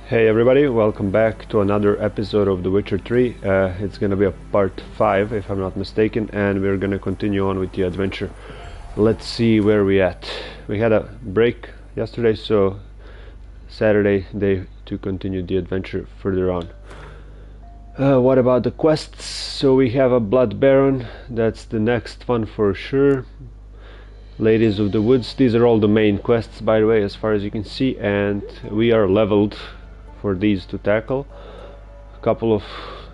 Hey everybody, welcome back to another episode of The Witcher 3. It's gonna be a part 5 if I'm not mistaken, and we're gonna continue on with the adventure. Let's see where we at. We had a break yesterday, so Saturday day to continue the adventure further on. What about the quests? So we have a Blood Baron, that's the next one for sure. Ladies of the Woods, these are all the main quests by the way, as far as you can see, and we are leveled for these to tackle. A couple of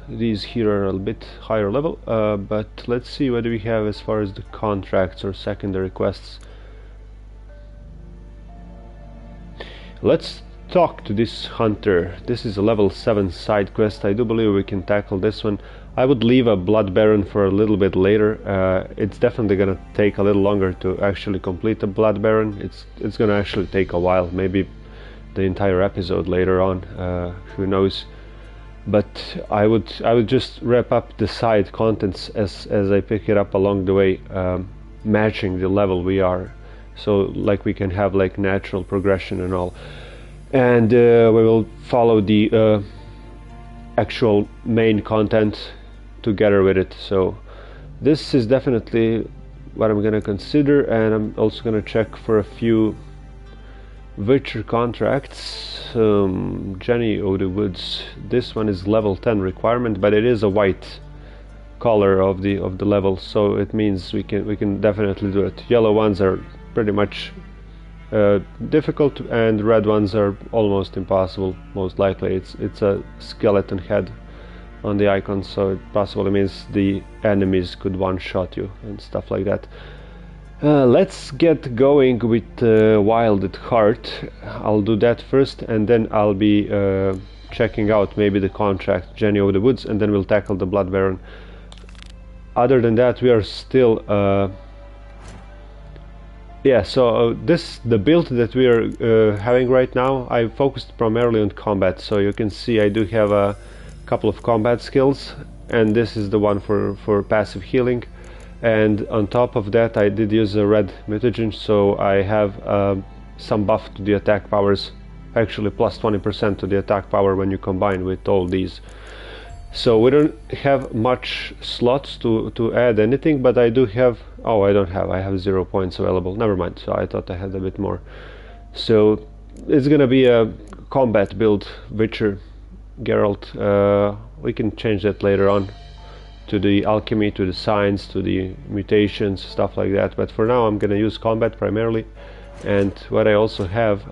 these here are a bit higher level, but let's see what do we have as far as the contracts or secondary quests. Let's talk to this hunter. This is a level 7 side quest. I do believe we can tackle this one. I would leave a Blood Baron for a little bit later. It's definitely gonna take a little longer to actually complete the Blood Baron. It's gonna actually take a while, maybe the entire episode later on, who knows. But I would just wrap up the side contents as I pick it up along the way, matching the level we are, so like we can have like natural progression and all, and we will follow the actual main content together with it. So this is definitely what I'm gonna consider, and I'm also gonna check for a few Witcher contracts. Jenny of the Woods, this one is level 10 requirement, but it is a white color of the level, so it means we can definitely do it. Yellow ones are pretty much difficult, and red ones are almost impossible. Most likely it's a skeleton head on the icon, so it possibly means the enemies could one-shot you and stuff like that. Let's get going with Wild at Heart. I'll do that first, and then I'll be checking out maybe the contract Jenny of the Woods, and then we'll tackle the Blood Baron. Other than that, we are still the build that we are having right now, I focused primarily on combat, so you can see I do have a couple of combat skills, and this is the one for passive healing. And on top of that, I did use a red mutagen, so I have some buff to the attack powers, actually plus 20% to the attack power when you combine with all these. So we don't have much slots to add anything, but I do have, I have 0 points available, never mind, so I thought I had a bit more. So it's gonna be a combat build, Witcher, Geralt. We can change that later on to the alchemy, to the science, to the mutations, stuff like that, but for now I'm gonna use combat primarily. And what I also have,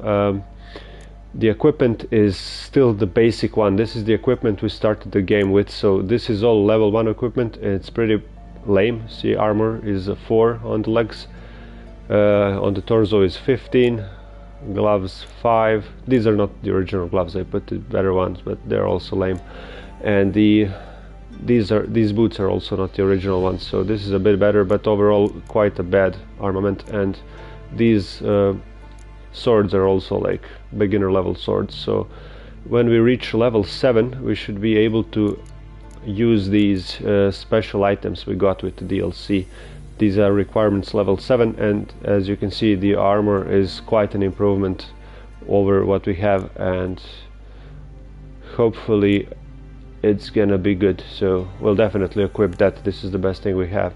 the equipment is still the basic one. This is the equipment we started the game with, so this is all level 1 equipment. It's pretty lame. See, armor is a 4 on the legs, on the torso is 15, gloves 5. These are not the original gloves, I put the better ones, but they're also lame. And these boots are also not the original ones, so this is a bit better, but overall quite a bad armament. And these swords are also like beginner level swords, so when we reach level 7 we should be able to use these special items we got with the DLC. These are requirements level 7, and as you can see the armor is quite an improvement over what we have, and hopefully it's gonna be good. So we'll definitely equip that. This is the best thing we have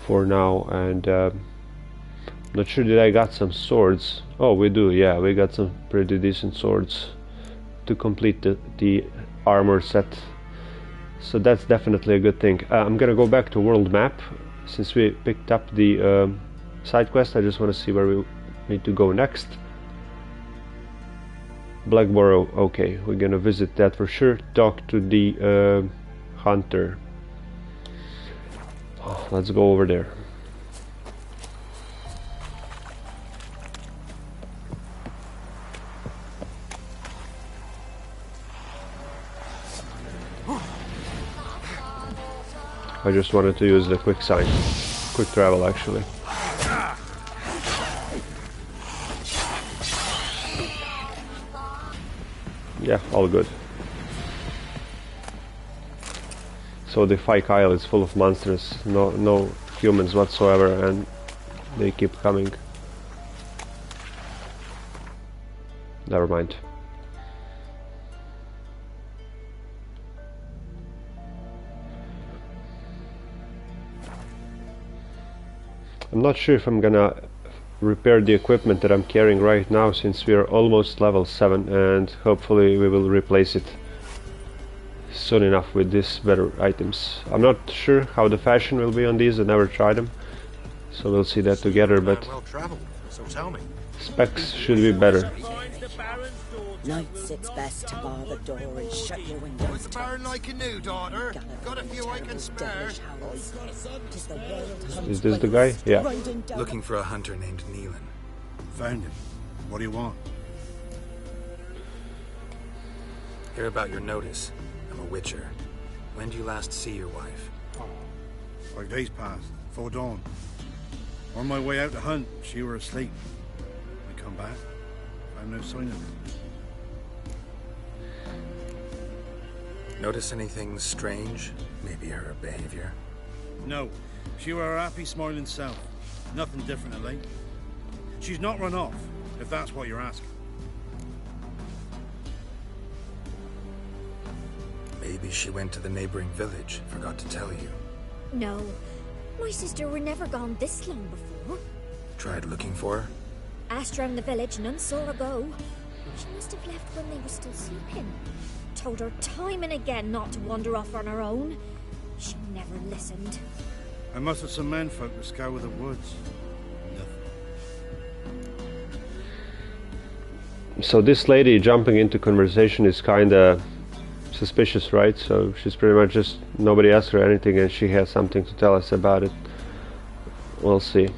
for now. And not sure did I got some swords. Oh, we do, yeah, we got some pretty decent swords to complete the armor set, so that's definitely a good thing. I'm gonna go back to world map since we picked up the side quest. I just want to see where we need to go next. Blackborough, okay, we're gonna visit that for sure. Talk to the hunter. Let's go over there. I just wanted to use the quick sign, quick travel actually. Yeah, all good. So the Fyke Isle is full of monsters, no humans whatsoever, and they keep coming. Never mind. I'm not sure if I'm gonna repair the equipment that I'm carrying right now, since we are almost level 7, and hopefully we will replace it soon enough with these better items. I'm not sure how the fashion will be on these, I never tried them, so we'll see that together, but well traveled, so tell me. specs should be better. Nights it's best to bar the door and shut your windows. What's the Baron like a new daughter? Got a few I can spare. Is this the guy? Yeah. Looking for a hunter named Neelan. Found him. What do you want? Hear about your notice. I'm a witcher. When do you last see your wife? 5 days passed, before dawn. On my way out to hunt, she were asleep. I come back, found no sign of her. Notice anything strange? Maybe her behavior? No, she were a happy, smiling self. Nothing different of late. She's not run off, if that's what you're asking. Maybe she went to the neighboring village, forgot to tell you. No, my sister were never gone this long before. Tried looking for her? Asked round the village, none saw her go. She must have left when they were still sleeping. Told her time and again not to wander off on her own. She never listened. I must have some menfolk to scour the woods. Nothing. So this lady jumping into conversation is kinda suspicious, right? So she's pretty much just, nobody asked her anything and she has something to tell us about it. We'll see.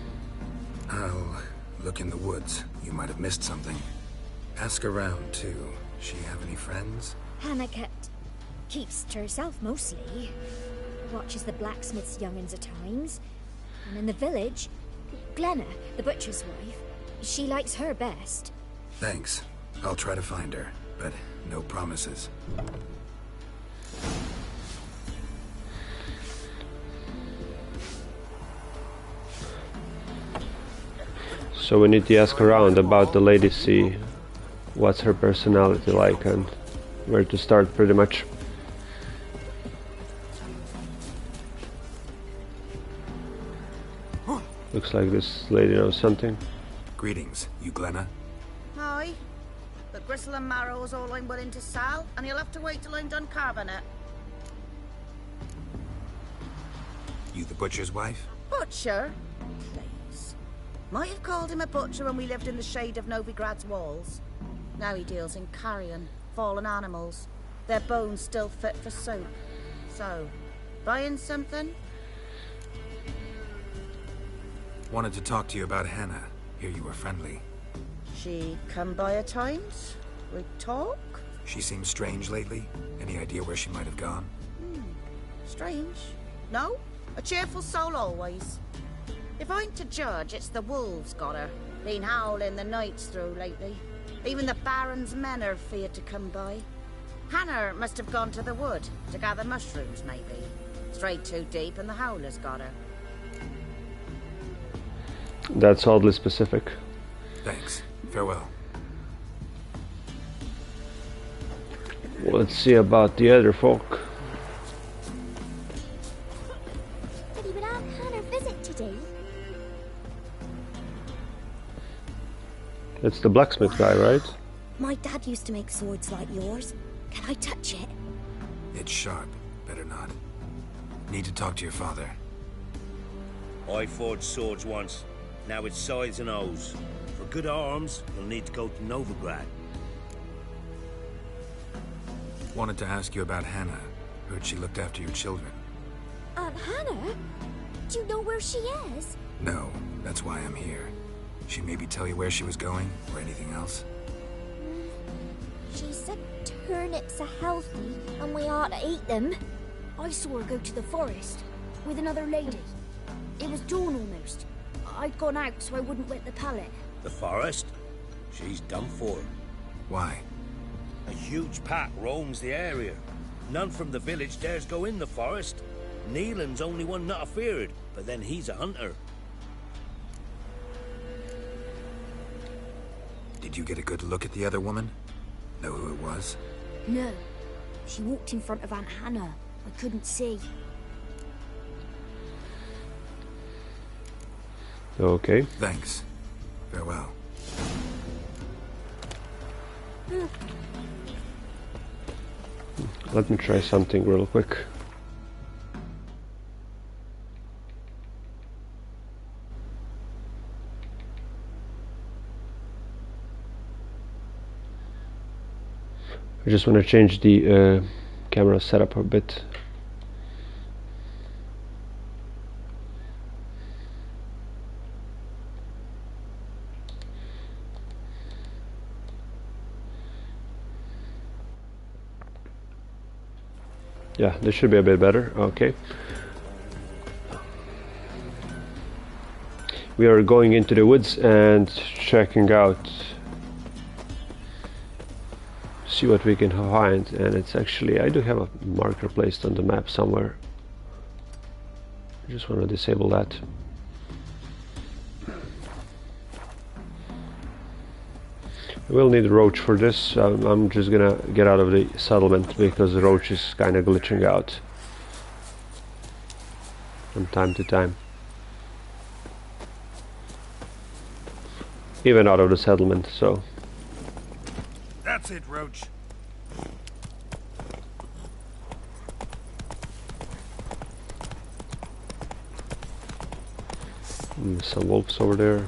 I'll look in the woods. You might have missed something. Ask around too. She have any friends? Hannah keeps to herself mostly. Watches the blacksmith's young'uns at times. And in the village, Glenna, the butcher's wife, she likes her best. Thanks. I'll try to find her, but no promises. So we need to ask around about the lady, see what's her personality like and where to start, pretty much. Looks like this lady knows something. Greetings, you Glenna? Aye, but gristle and marrow's all I'm willing to sell, and you'll have to wait till I'm done carving it. You the butcher's wife? Butcher? Please. Might have called him a butcher when we lived in the shade of Novigrad's walls. Now he deals in carrion, fallen animals. Their bones still fit for soup. So, buying something? Wanted to talk to you about Hannah. Hear you were friendly. She come by at times? We talk? She seems strange lately. Any idea where she might have gone? Strange. No? A cheerful soul always. If I'm to judge, it's the wolves got her. Been howling the nights through lately. Even the Baron's men are feared to come by. Hannah must have gone to the wood to gather mushrooms, maybe. Strayed too deep and the howlers got her. That's oddly specific. Thanks. Farewell. Let's see about the other folk. Have you been out on her visit today? It's the blacksmith guy, right? My dad used to make swords like yours. Can I touch it? It's sharp. Better not. Need to talk to your father. I forged swords once. Now it's scythes and hoes. For good arms, you'll need to go to Novigrad. Wanted to ask you about Hannah. Heard she looked after your children. Aunt Hannah? Do you know where she is? No, that's why I'm here. She maybe tell you where she was going, or anything else? She said turnips are healthy and we ought to eat them. I saw her go to the forest with another lady. It was dawn almost. I'd gone out so I wouldn't wet the pallet. The forest? She's done for. Why? A huge pack roams the area. None from the village dares go in the forest. Neelan's only one not afeared, but then he's a hunter. Did you get a good look at the other woman? Know who it was? No. She walked in front of Aunt Hannah. I couldn't see. Okay. Thanks. Farewell. Let me try something real quick. I just want to change the camera setup a bit. Yeah, this should be a bit better. Okay. We are going into the woods and checking out, see what we can find, and it's actually, I do have a marker placed on the map somewhere. I just want to disable that. I will need Roach for this. I'm just gonna get out of the settlement because the Roach is kind of glitching out from time to time. Even out of the settlement, so. That's it, Roach. Some wolves over there.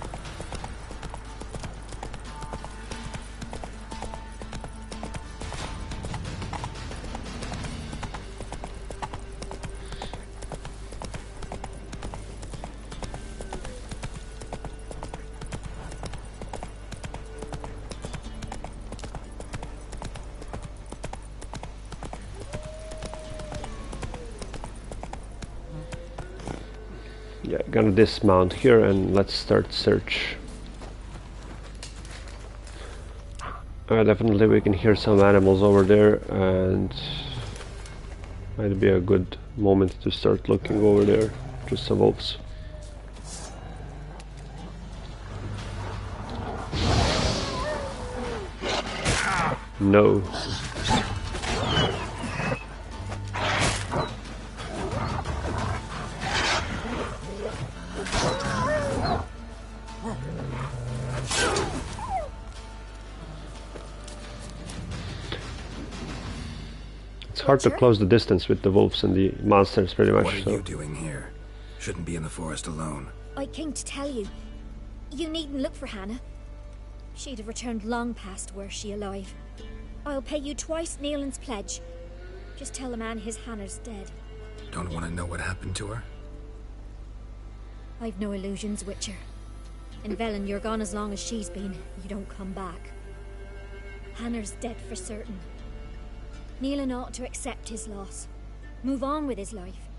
Yeah, gonna dismount here and let's start search. Definitely we can hear some animals over there, and might be a good moment to start looking over there. Just some wolves. No. It's hard to close the distance with the wolves and the monsters, pretty much. What are So. you doing here? Shouldn't be in the forest alone. I came to tell you. You needn't look for Hannah. She'd have returned long past were she alive. I'll pay you twice Nealon's pledge. Just tell the man his Hannah's dead. Don't want to know what happened to her? I've no illusions, Witcher. In Velen, you're gone as long as she's been. You don't come back. Hannah's dead for certain. Nealon ought to accept his loss. Move on with his life.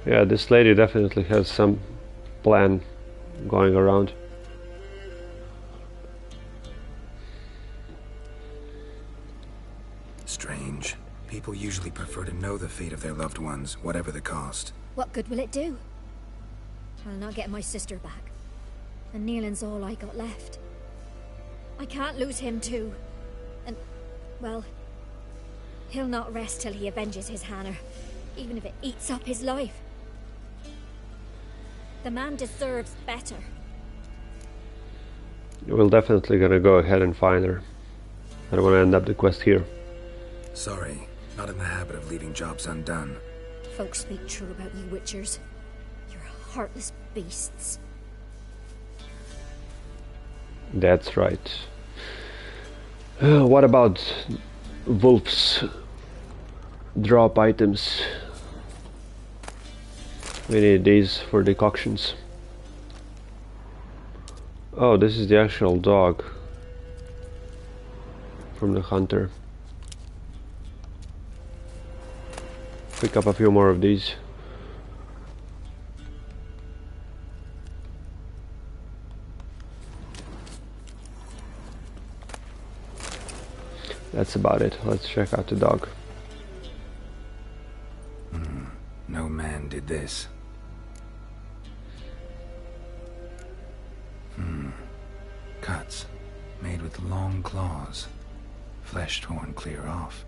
Yeah, this lady definitely has some plan going around. Strange. People usually prefer to know the fate of their loved ones, whatever the cost. What good will it do? I'll not get my sister back. And Nealon's all I got left. I can't lose him too. And, well, he'll not rest till he avenges his Hannah, even if it eats up his life. The man deserves better. We're definitely gonna go ahead and find her. I don't want to end up the quest here. Sorry, not in the habit of leaving jobs undone. Folks speak true about you Witchers. You're heartless beasts. That's right. What about wolves? Drop items. We need these for decoctions. Oh, this is the actual dog from the hunter. Pick up a few more of these. That's about it. Let's check out the dog. No man did this. Cuts, made with long claws. Flesh torn clear off.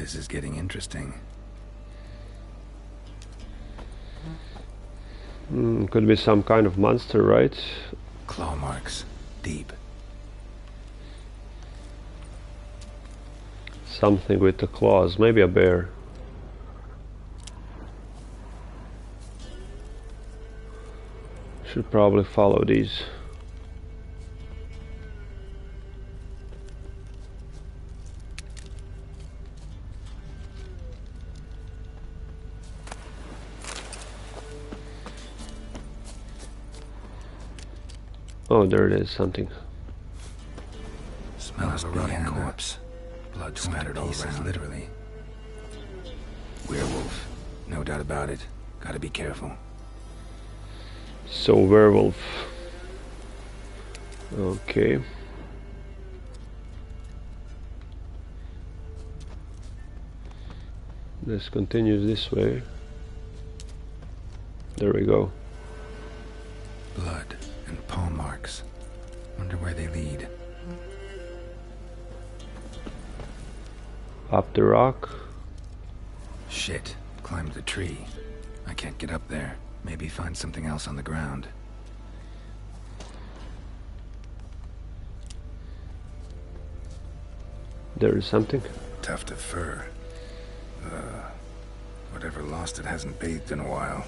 This is getting interesting. Could be some kind of monster, right? Claw marks. Deep. Something with the claws. Maybe a bear. Should probably follow these. Oh, there it is, something. Smells a rotting corpse. Blood spattered all around. Literally. Werewolf. No doubt about it. Gotta be careful. So, werewolf. Okay. This continues this way. There we go. Blood and paw marks. Wonder where they lead. Up the rock. Shit. Climbed the tree. I can't get up there. Maybe find something else on the ground. There is something. Tuft of fur. Whatever lost it hasn't bathed in a while.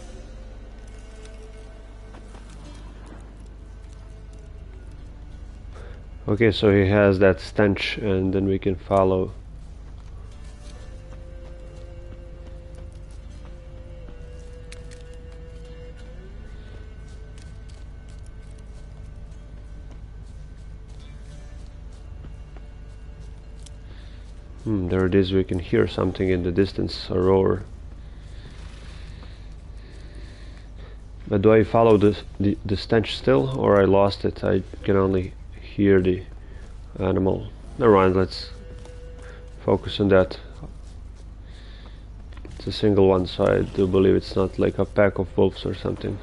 Okay, so he has that stench, and then we can follow. There it is, we can hear something in the distance, a roar. But do I follow the stench still, or I lost it? I can only hear the animal. Never mind, let's focus on that. It's a single one, so I do believe it's not like a pack of wolves or something.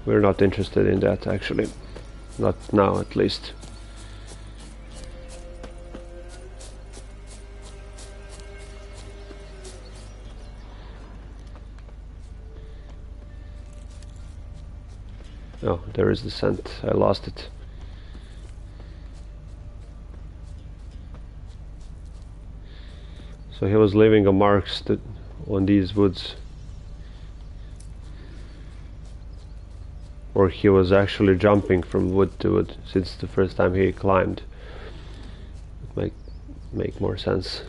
We're not interested in that, actually. Not now, at least. Oh, there is the scent. I lost it. So he was leaving a marks on these woods. Or he was actually jumping from wood to wood, since the first time he climbed. It might make more sense.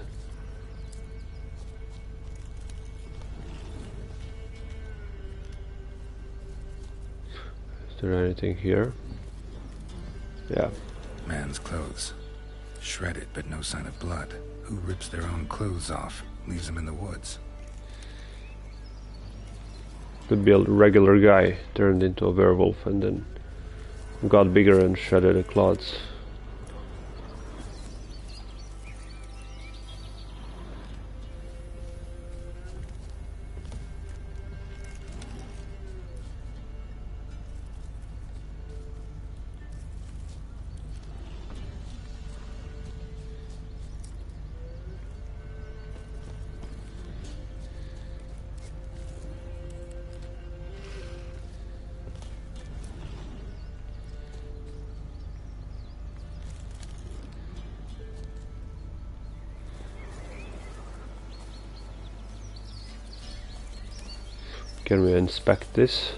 Is there anything here? Yeah. Man's clothes. Shredded, but no sign of blood. Who rips their own clothes off? Leaves them in the woods. Could be a regular guy turned into a werewolf and then got bigger and shredded the clothes. Can we inspect this?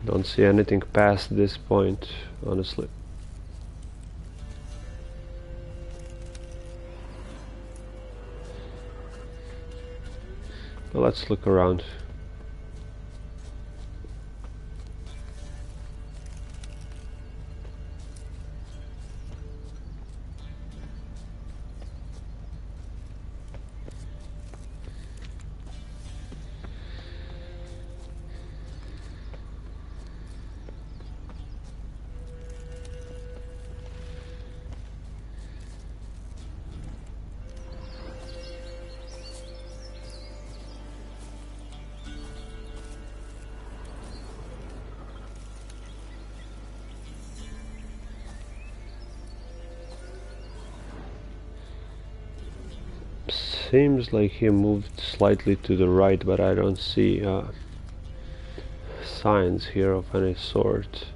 Don't see anything past this point, honestly. But let's look around. Seems like he moved slightly to the right, but I don't see signs here of any sort.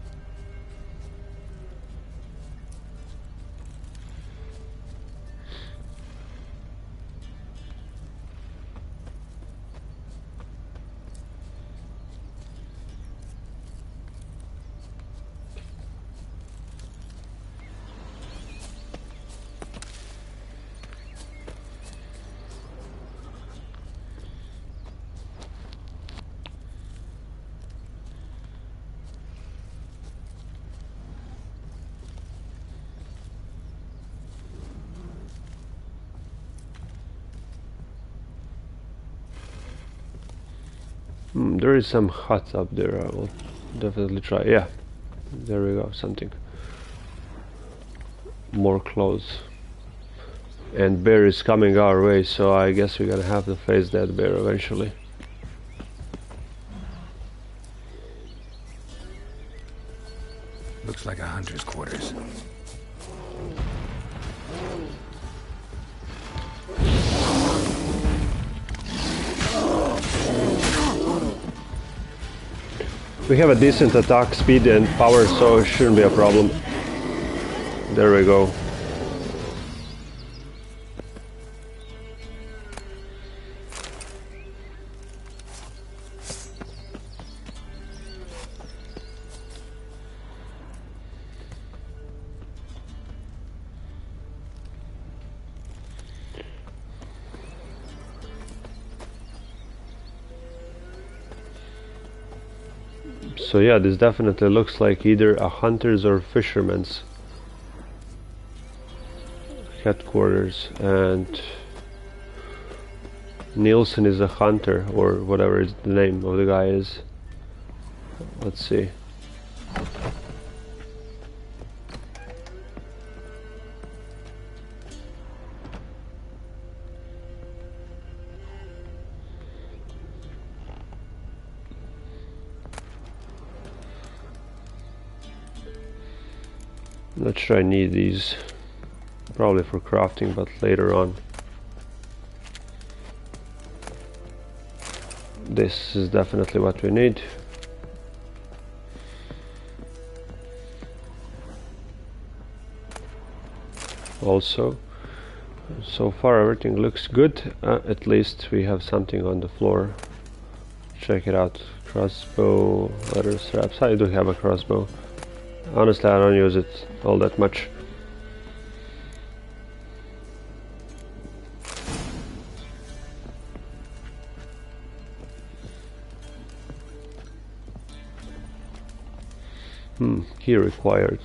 There is some hut up there. I will definitely try. Yeah, there we go. Something. More clothes. And bear is coming our way, so I guess we're gonna have to face that bear eventually. Looks like a hunter's quarters. We have a decent attack speed and power, so it shouldn't be a problem. There we go. So yeah, this definitely looks like either a hunter's or fisherman's headquarters, and Nielsen is a hunter, or whatever the name of the guy is. Let's see. Not sure I need these, probably for crafting, but later on. This is definitely what we need. Also, so far everything looks good. At least we have something on the floor. Check it out. Crossbow, leather straps. I do have a crossbow. Honestly, I don't use it all that much. Key required.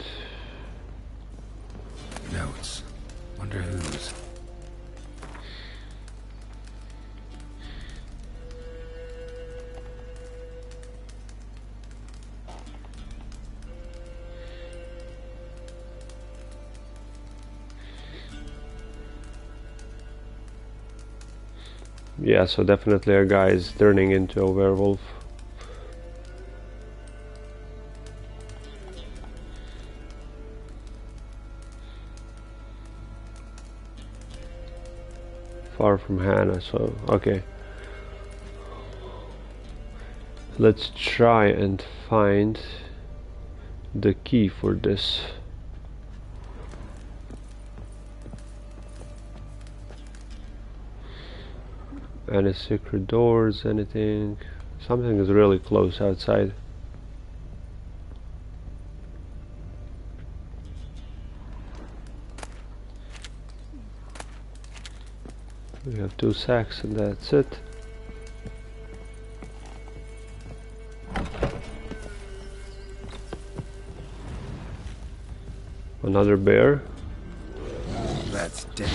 Notes. Wonder whose. Yeah, so definitely our guy is turning into a werewolf. Far from Hannah, so okay. Let's try and find the key for this. Any secret doors, anything? Something is really close outside. We have 2 sacks and that's it. Another bear. That's dead.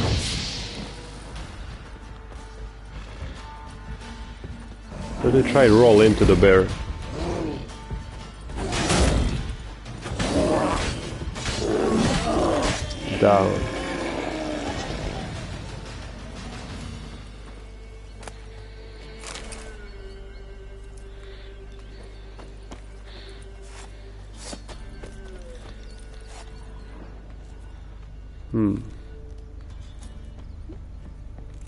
Let me try roll into the bear. Down.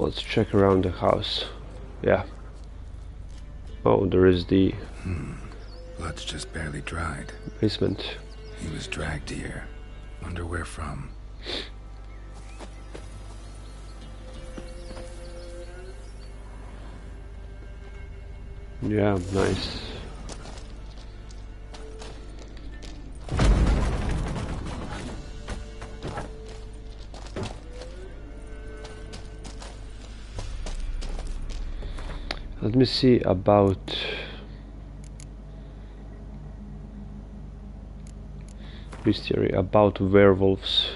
let's check around the house. Yeah. Oh, there is the Blood's just barely dried. basement. He was dragged here. Wonder where from. Yeah, nice. Let me see about mystery about werewolves.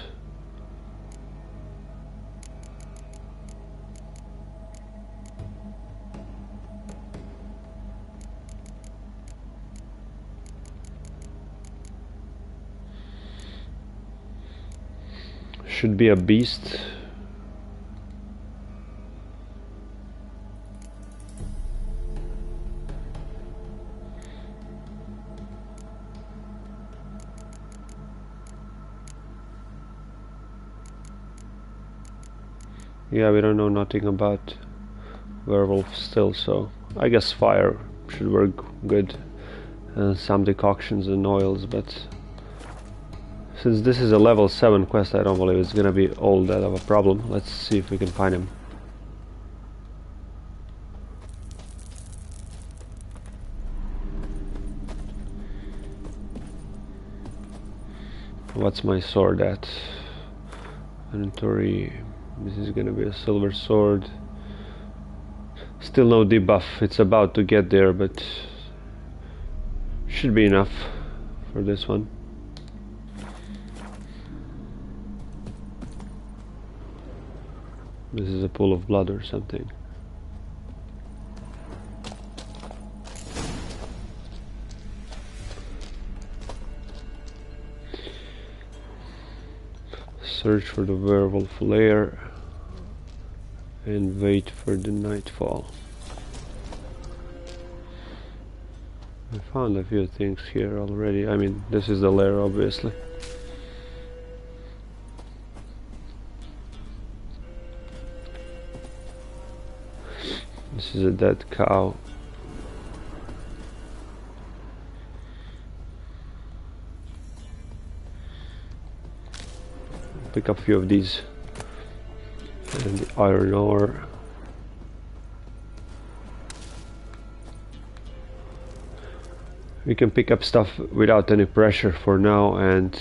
Should be a beast. Yeah, we don't know nothing about werewolf still, so I guess fire should work good. Some decoctions and oils, but since this is a level 7 quest, I don't believe it's gonna be all that of a problem. Let's see if we can find him. What's my sword at? Inventory. This is gonna be a silver sword. Still no debuff. It's about to get there, but should be enough for this one. This is a pool of blood or something. Search for the werewolf lair and wait for the nightfall. I found a few things here already. I mean, this is the lair, obviously. This is a dead cow. Pick up a few of these. And the iron ore. We can pick up stuff without any pressure for now, and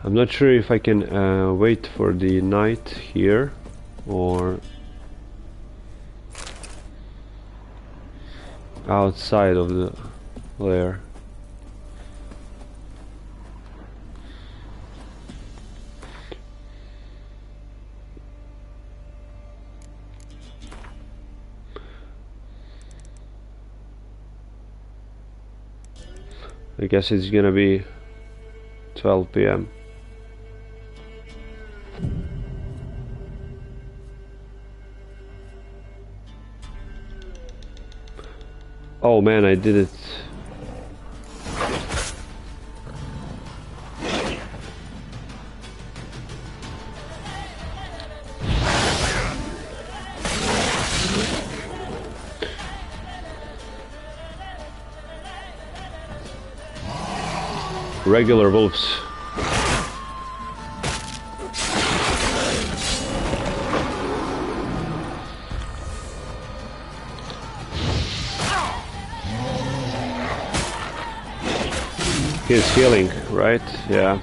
I'm not sure if I can wait for the night here or outside of the lair. I guess it's gonna be 12 p.m. Oh man, I did it. Regular wolves. He's healing, right? Yeah.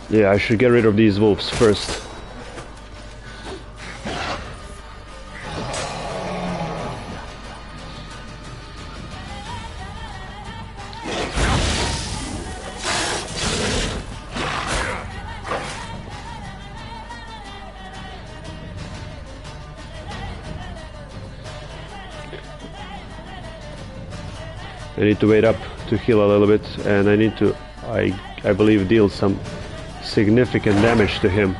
Yeah, I should get rid of these wolves first. I need to wait up to heal a little bit, and I need to, I believe, deal some significant damage to him,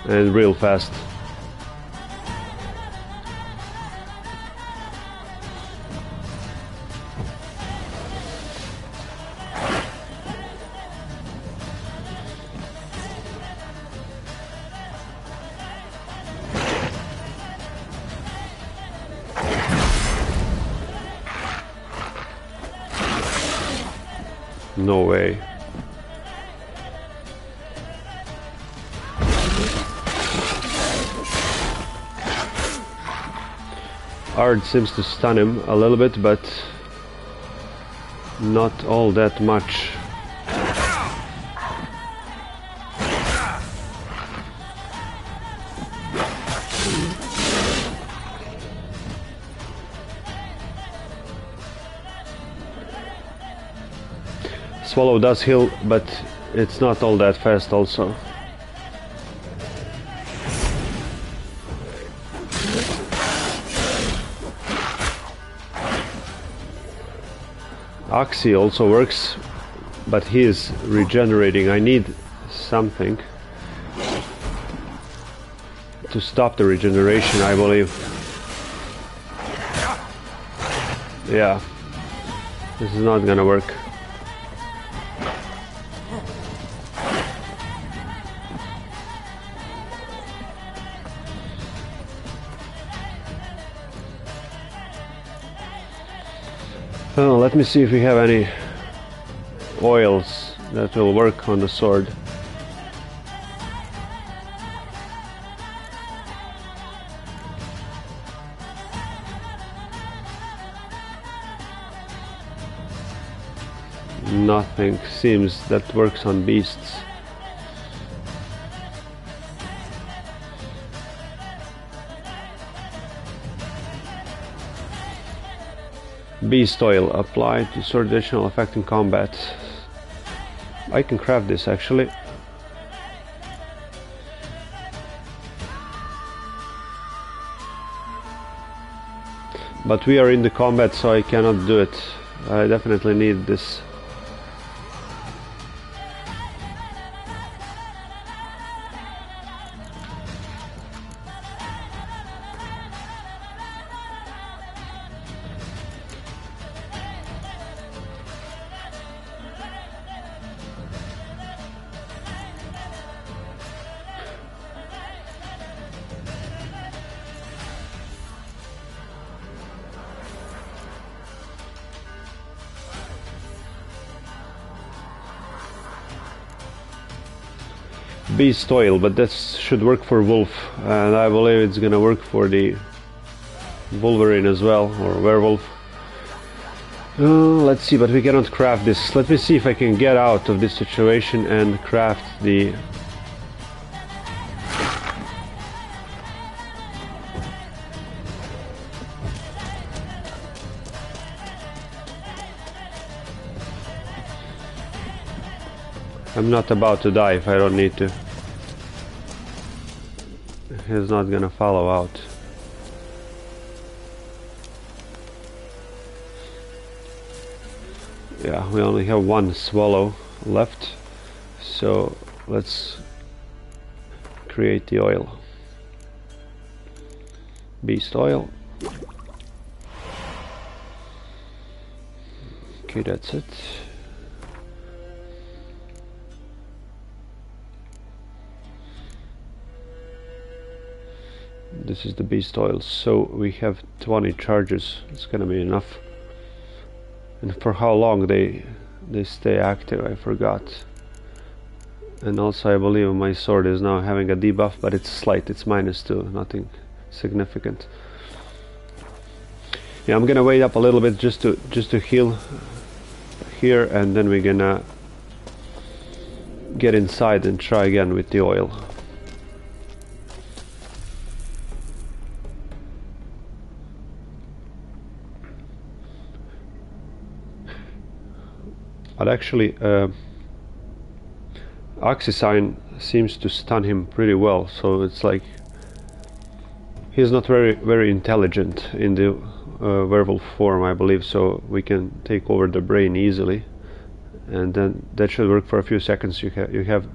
and real fast. No way. Ard seems to stun him a little bit, but not all that much. Swallow does heal, but it's not all that fast also. Oxy also works, but he is regenerating. I need something to stop the regeneration, I believe. Yeah, this is not gonna work. Well, let me see if we have any oils that will work on the sword. Nothing seems that works on beasts. Beast oil applied to sword, additional effect in combat. I can craft this actually. But we are in the combat, so I cannot do it. I definitely need this. Beast oil, but this should work for Wolf, and I believe it's gonna work for the Wolverine as well, or Werewolf. Let's see, but we cannot craft this. Let me see if I can get out of this situation and craft the... I'm not about to die if I don't need to. He's not gonna follow out. Yeah, we only have one swallow left, so let's create the oil. Beast oil. Okay, that's it. This is the beast oil, so we have 20 charges. It's gonna be enough. And for how long they stay active, I forgot. And also I believe my sword is now having a debuff, but it's slight, it's -2, nothing significant. Yeah, I'm gonna wait up a little bit just to heal here, and then we're gonna get inside and try again with the oil. But actually, Oxysign seems to stun him pretty well, so it's like he's not very intelligent in the werewolf form, I believe, so we can take over the brain easily, and then that should work for a few seconds. You have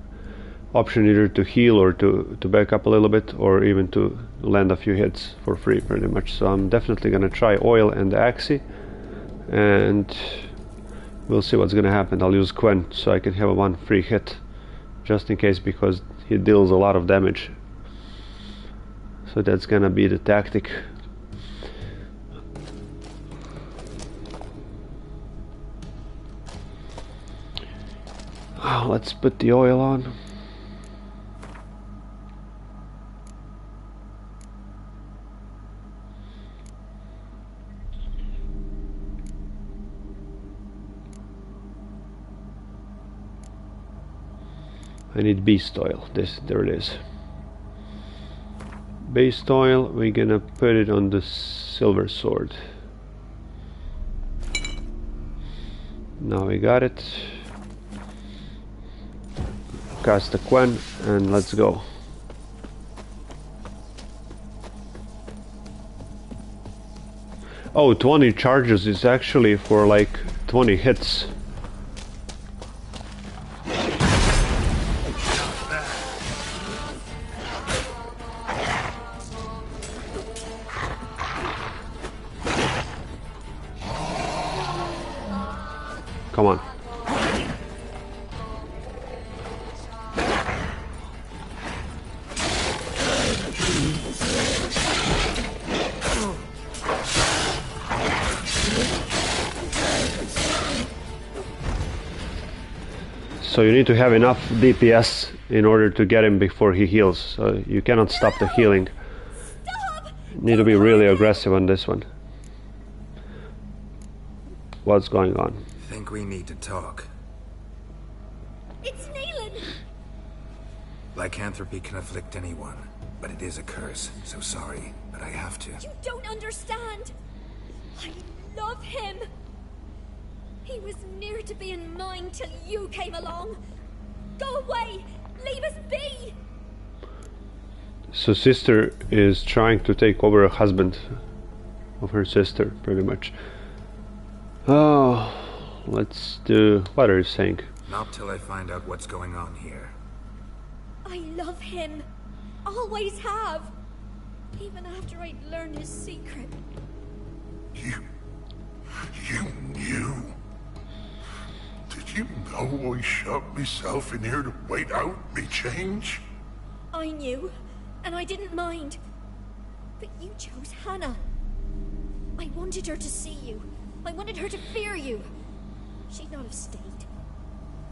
option either to heal or to back up a little bit, or even to land a few hits for free pretty much. So I'm definitely gonna try oil and the Axie, and we'll see what's gonna happen. I'll use Quen so I can have one free hit just in case, because he deals a lot of damage. So that's gonna be the tactic. Let's put the oil on. I need beast oil. There it is. Beast oil, we're gonna put it on the silver sword. Now we got it. Cast the Quen and let's go. Oh, 20 charges is actually for like 20 hits. Come on. So you need to have enough DPS in order to get him before he heals. So you cannot stop the healing. You need to be really aggressive on this one. What's going on? Think we need to talk. It's Neelan! Lycanthropy can afflict anyone, but it is a curse, so sorry, but I have to. You don't understand! I love him! He was near to being mine till you came along! Go away! Leave us be! So sister is trying to take over a husband of her sister, pretty much. Oh, let's do... What are you saying? Not till I find out what's going on here. I love him. Always have. Even after I'd learned his secret. You knew? Did you know I shut myself in here to wait out me change? I knew, and I didn't mind. But you chose Hannah. I wanted her to see you. I wanted her to fear you. She'd not have stayed.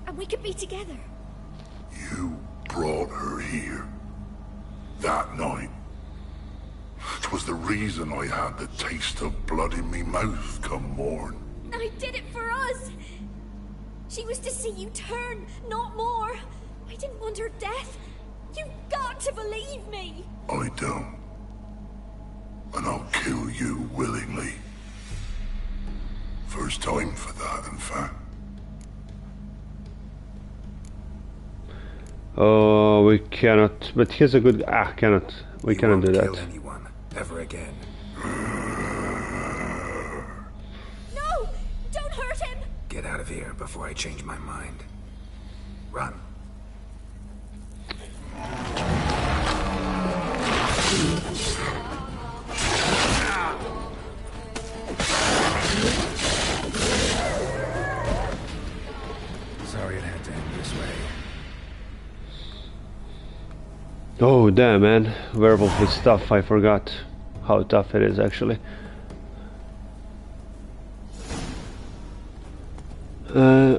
And we could be together. You brought her here. That night. 'Twas the reason I had the taste of blood in me mouth come morn. I did it for us. She was to see you turn, not more. I didn't want her death. You've got to believe me. I don't. And I'll kill you willingly. First time for that, in fact. Oh, we cannot. But here's a good. Cannot. We cannot do that. Kill anyone ever again. No! Don't hurt him! Get out of here before I change my mind. Run. Sorry it had to end this way. Oh damn, man, werewolf is tough. I forgot how tough it is actually.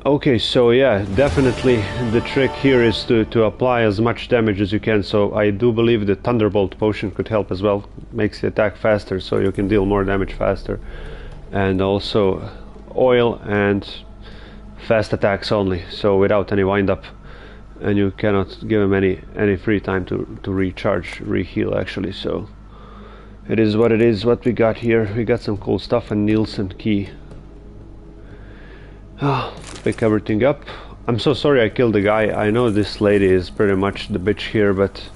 Okay, so yeah, definitely the trick here is to apply as much damage as you can. So I do believe the Thunderbolt potion could help as well. Makes the attack faster, so you can deal more damage faster. And also oil and fast attacks only, so without any wind up. And you cannot give him any free time to recharge, reheal actually. So it is what it is. What we got here, we got some cool stuff, and Nielsen key. Pick everything up. I'm so sorry I killed the guy. I know this lady is pretty much the bitch here, but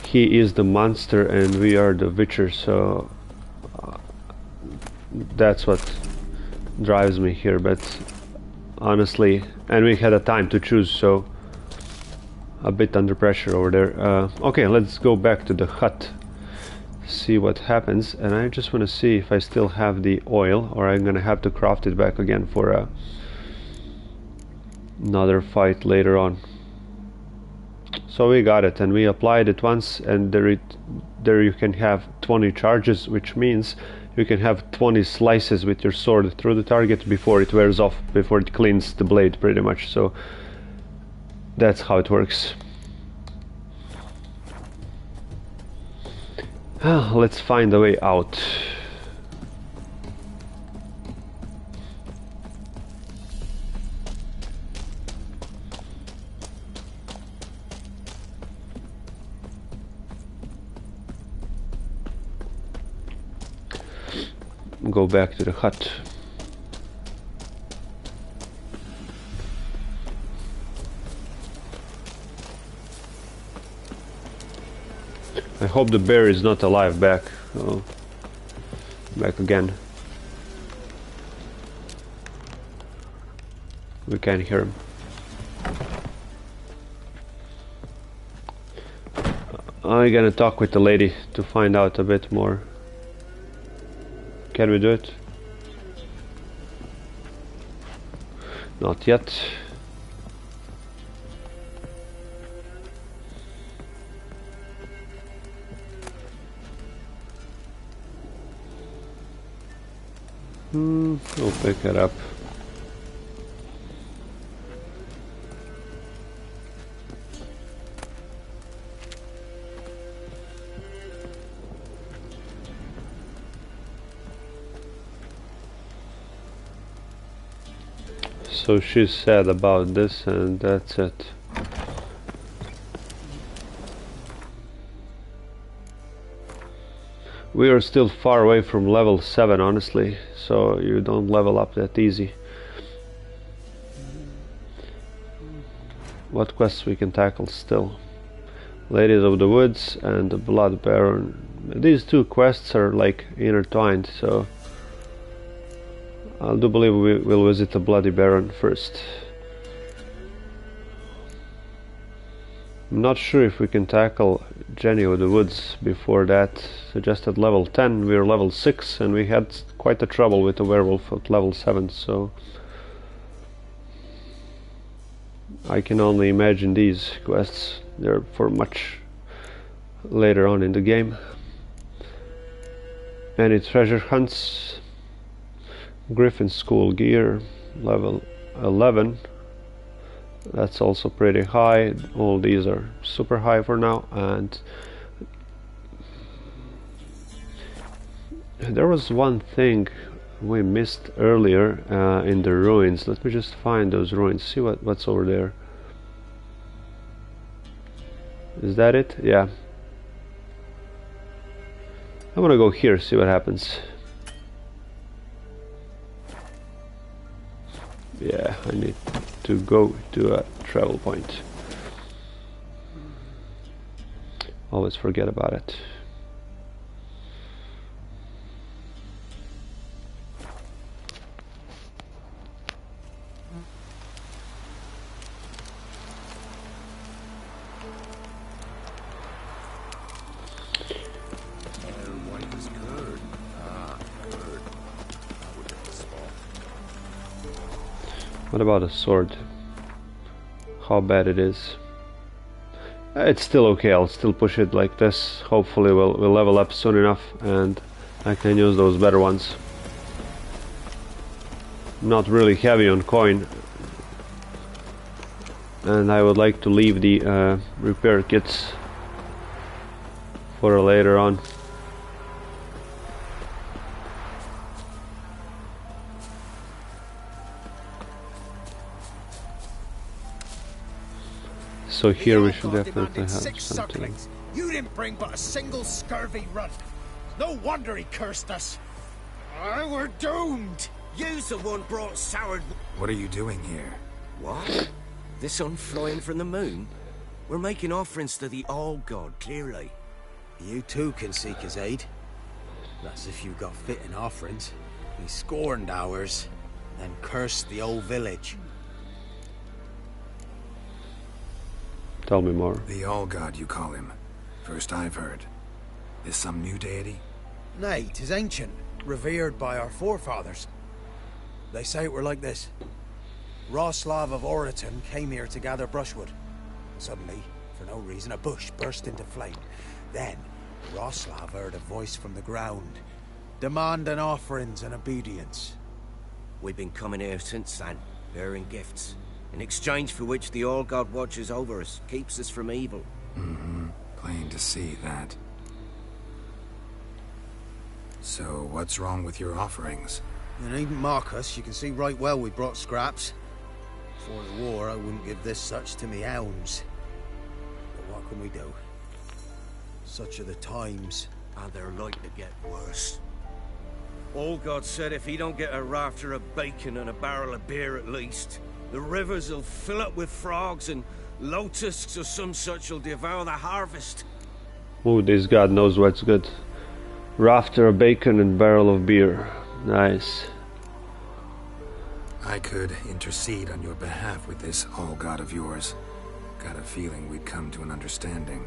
he is the monster and we are the witcher, so that's what drives me here, but honestly, and we had a time to choose, so a bit under pressure over there. Okay, let's go back to the hut, see what happens, and I just want to see if I still have the oil, or I'm gonna have to craft it back again for another fight later on. So we got it, and we applied it once, and there you can have 20 charges, which means you can have 20 slices with your sword through the target before it wears off, before it cleans the blade pretty much. So that's how it works. Let's find a way out. Go back to the hut. I hope the bear is not alive back. Oh, back again. We can't hear him. I'm gonna talk with the lady to find out a bit more. Can we do it? Not yet. We'll pick it up. So she said about this, and that's it. We are still far away from level 7, honestly, so you don't level up that easy. What quests we can tackle still? Ladies of the Woods and the Blood Baron. These two quests are like intertwined, so I do believe we will visit the Bloody Baron first. I'm not sure if we can tackle Jenny of the Woods before that. Suggested level 10, we're level 6, and we had quite a trouble with the werewolf at level 7, so I can only imagine these quests. They're for much later on in the game. Any treasure hunts? Griffin School gear, level 11. That's also pretty high. All these are super high for now. And there was one thing we missed earlier in the ruins. Let me just find those ruins, see what's over there. Is that it? Yeah. I'm gonna go here, see what happens. Yeah, I need to go to a travel point. Always forget about it. What about a sword? How bad it is? It's still okay, I'll still push it like this. Hopefully we'll level up soon enough and I can use those better ones. Not really heavy on coin. And I would like to leave the repair kits for later on. So here we should definitely have something. You didn't bring but a single scurvy runt. No wonder he cursed us. We're doomed. You's the one brought soured. What are you doing here? What? The sun flying from the moon? We're making offerings to the All-God, clearly. You too can seek his aid. That's if you got fitting offerings. He scorned ours, then cursed the old village. Tell me more. The All-God you call him. First I've heard. Is some new deity? Nay, 'tis ancient, revered by our forefathers. They say it were like this. Roslav of Oriton came here to gather brushwood. Suddenly, for no reason, a bush burst into flame. Then, Roslav heard a voice from the ground, demanding offerings and obedience. We've been coming here since then, bearing gifts, in exchange for which the All-God watches over us, keeps us from evil. Mm-hmm. Plain to see that. So, what's wrong with your offerings? You needn't mock us, you can see right well we brought scraps. Before the war, I wouldn't give this such to me hounds. But what can we do? Such are the times. And they're like to get worse. All-God said if he don't get a rafter of bacon and a barrel of beer at least, the rivers will fill up with frogs and locusts or some such will devour the harvest. Ooh, this god knows what's good. Rafter of bacon and barrel of beer. Nice. I could intercede on your behalf with this All-God of yours. Got a feeling we'd come to an understanding.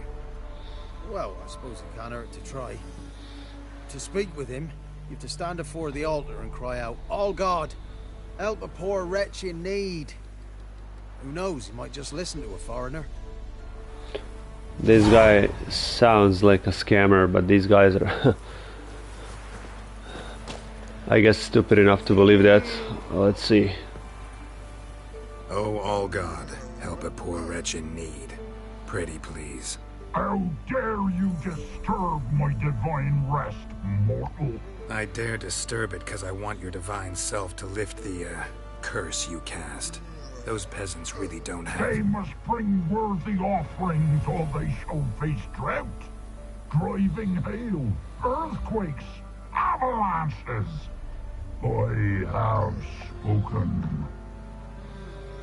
Well, I suppose it can't hurt to try. To speak with him, you have to stand before the altar and cry out, "All God, help a poor wretch in need." Who knows, he might just listen to a foreigner. This guy sounds like a scammer, but these guys are I guess stupid enough to believe that. Let's see. Oh, All-God, help a poor wretch in need. Pretty please. How dare you disturb my divine rest, mortal? I dare disturb it because I want your divine self to lift the, curse you cast. Those peasants really don't have... They must bring worthy offerings or they shall face drought, driving hail, earthquakes, avalanches. I have spoken.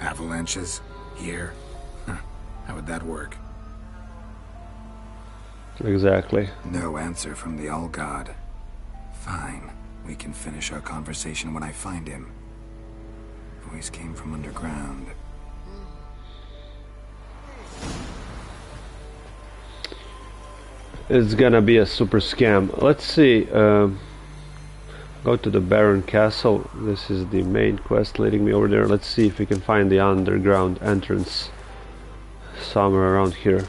Avalanches? Here? Huh. How would that work? Exactly. No answer from the All-God. Fine. We can finish our conversation when I find him. Voice came from underground. It's gonna be a super scam. Let's see. Go to the Baron Castle. This is the main quest leading me over there. Let's see if we can find the underground entrance somewhere around here.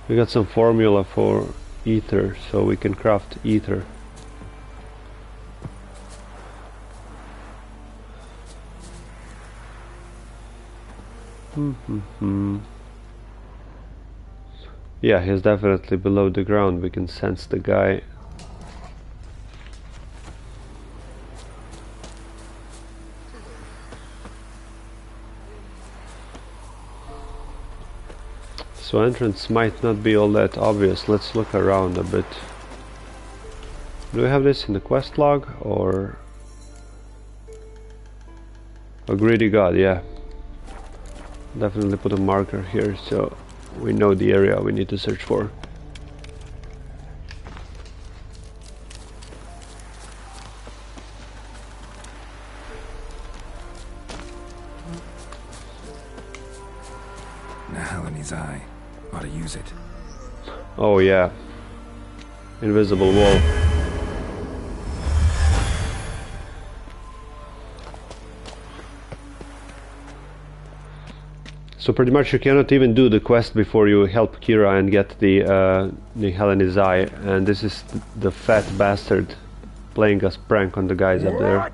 We got some formula for ether, so we can craft ether. Yeah, he's definitely below the ground. We can sense the guy. So entrance might not be all that obvious. Let's look around a bit. Do we have this in the quest log or a greedy god? Yeah. Definitely put a marker here so we know the area we need to search for. Nahalane's eye. Ought to use it. Oh yeah. Invisible wall. So pretty much you cannot even do the quest before you help Kira and get the Helene's eye, and this is the fat bastard playing us prank on the guys up there. What?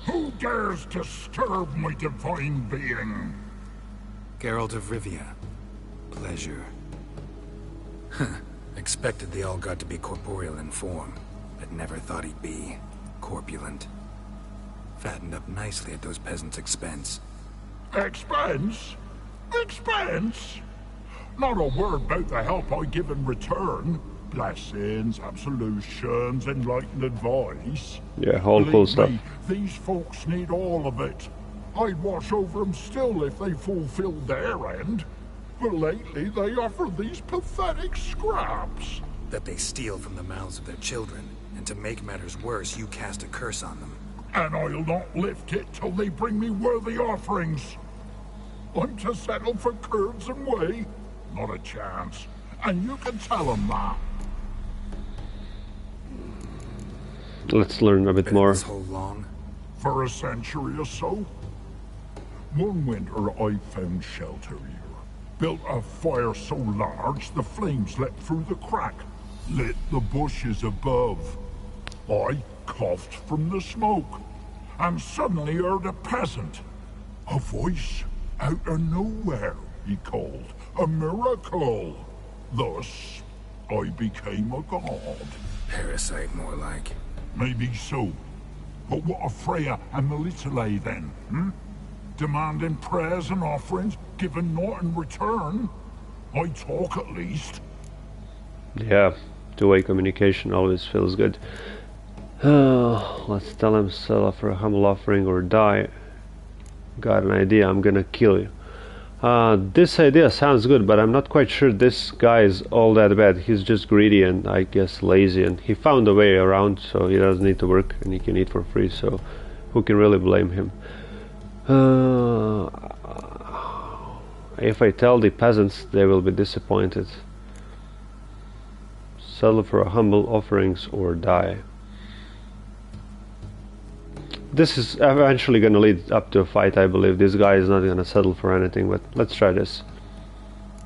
Who dares disturb my divine being? Geralt of Rivia. Pleasure. Expected the All-God to be corporeal in form, but never thought he'd be corpulent. Fattened up nicely at those peasants' expense. Expense? Expense? Not a word about the help I give in return. blessings, absolutions, enlightened advice. Yeah, all cool Believe stuff. me, these folks need all of it. I'd watch over them still if they fulfilled their end. But lately they offer these pathetic scraps. That they steal from the mouths of their children, and to make matters worse, you cast a curse on them. And I'll not lift it till they bring me worthy offerings. I'm to settle for curds and whey? Not a chance. And you can tell them that. Let's learn a bit Been more. this whole long? For a century or so. One winter I found shelter here. Built a fire so large the flames leapt through the crack. Lit the bushes above. I coughed from the smoke. And suddenly heard a peasant. A voice out of nowhere, he called. A miracle. Thus, I became a god. Parasite, more like. Maybe so. But what of Freya and Melitele then, hmm? Demanding prayers and offerings, giving naught in return? I talk at least. Yeah, two-way communication always feels good. Let's tell him sell for a humble offering or die. Got an idea, I'm gonna kill you. This idea sounds good, but I'm not quite sure this guy is all that bad. He's just greedy and I guess lazy, and he found a way around, so he doesn't need to work and he can eat for free, so who can really blame him? If I tell the peasants, they will be disappointed. Settle for a humble offerings or die. This is eventually gonna lead up to a fight, I believe. This guy is not gonna settle for anything, but let's try this.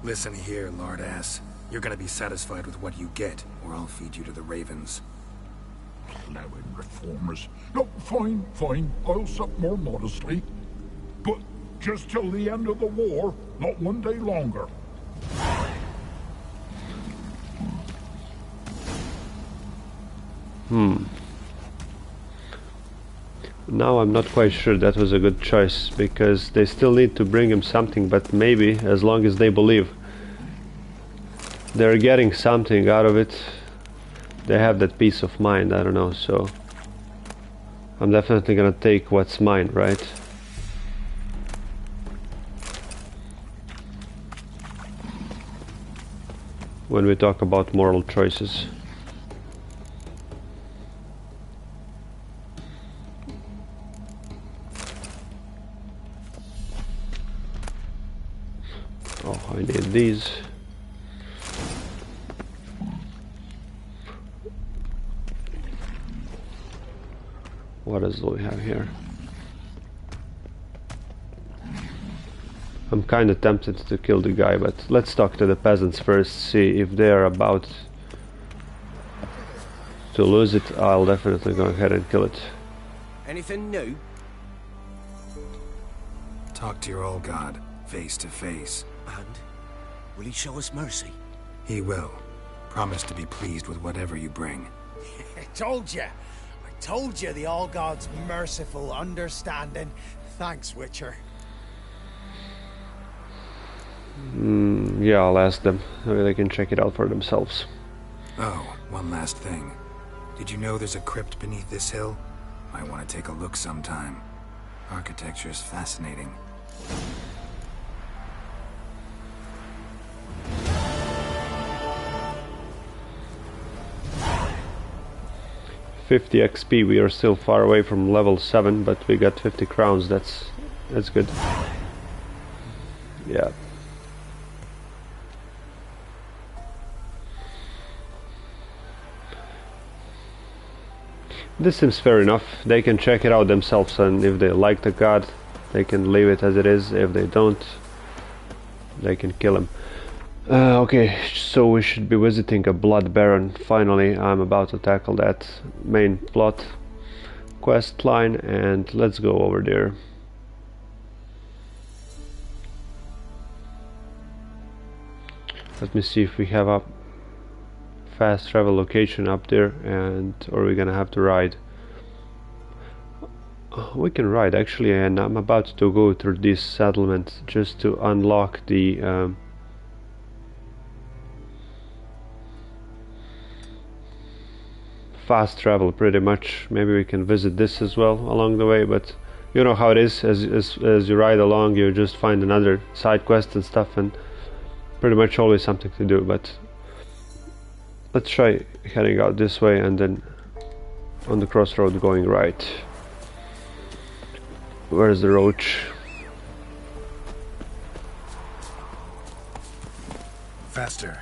Listen here, lard ass. You're gonna be satisfied with what you get, or I'll feed you to the ravens. Plowing reformers. No, fine, fine. I'll sup more modestly. But just till the end of the war, not one day longer. Now I'm not quite sure that was a good choice, because they still need to bring him something, but maybe as long as they believe they're getting something out of it, they have that peace of mind. I don't know, so I'm definitely gonna take what's mine, right? When we talk about moral choices. Oh, I need these. What else do we have here? I'm kinda tempted to kill the guy, but let's talk to the peasants first, see if they're about to lose it. I'll definitely go ahead and kill it. Anything new? Talk to your old god, face to face. And will he show us mercy? He will. Promise to be pleased with whatever you bring. I told you. I told you the All God's merciful, understanding. Thanks, Witcher. Yeah, I'll ask them. Maybe they can check it out for themselves. Oh, one last thing. Did you know there's a crypt beneath this hill? Might want to take a look sometime. Architecture's fascinating. $50 XP. We are still far away from level 7, but we got 50 crowns. That's good. Yeah. This seems fair enough. They can check it out themselves, and if they like the god, they can leave it as it is. If they don't, they can kill him. Okay, so we should be visiting a Blood Baron. Finally, I'm about to tackle that main plot quest line, and let's go over there. Let me see if we have a fast travel location up there, and or we're gonna have to ride. We can ride actually, and I'm about to go through this settlement just to unlock the fast travel pretty much. Maybe we can visit this as well along the way, but you know how it is, as you ride along you just find another side quest and stuff, and pretty much always something to do. But let's try heading out this way and then on the crossroad going right. Where's the roach? Faster.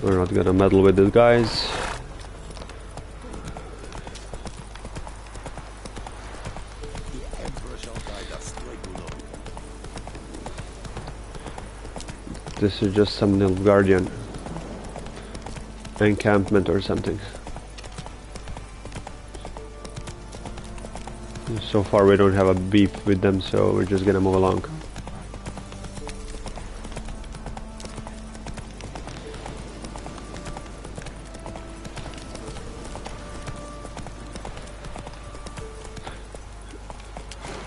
We're not gonna meddle with it, guys. This is just some Nilfgaardian encampment or something. So far we don't have a beef with them, so we're just gonna move along.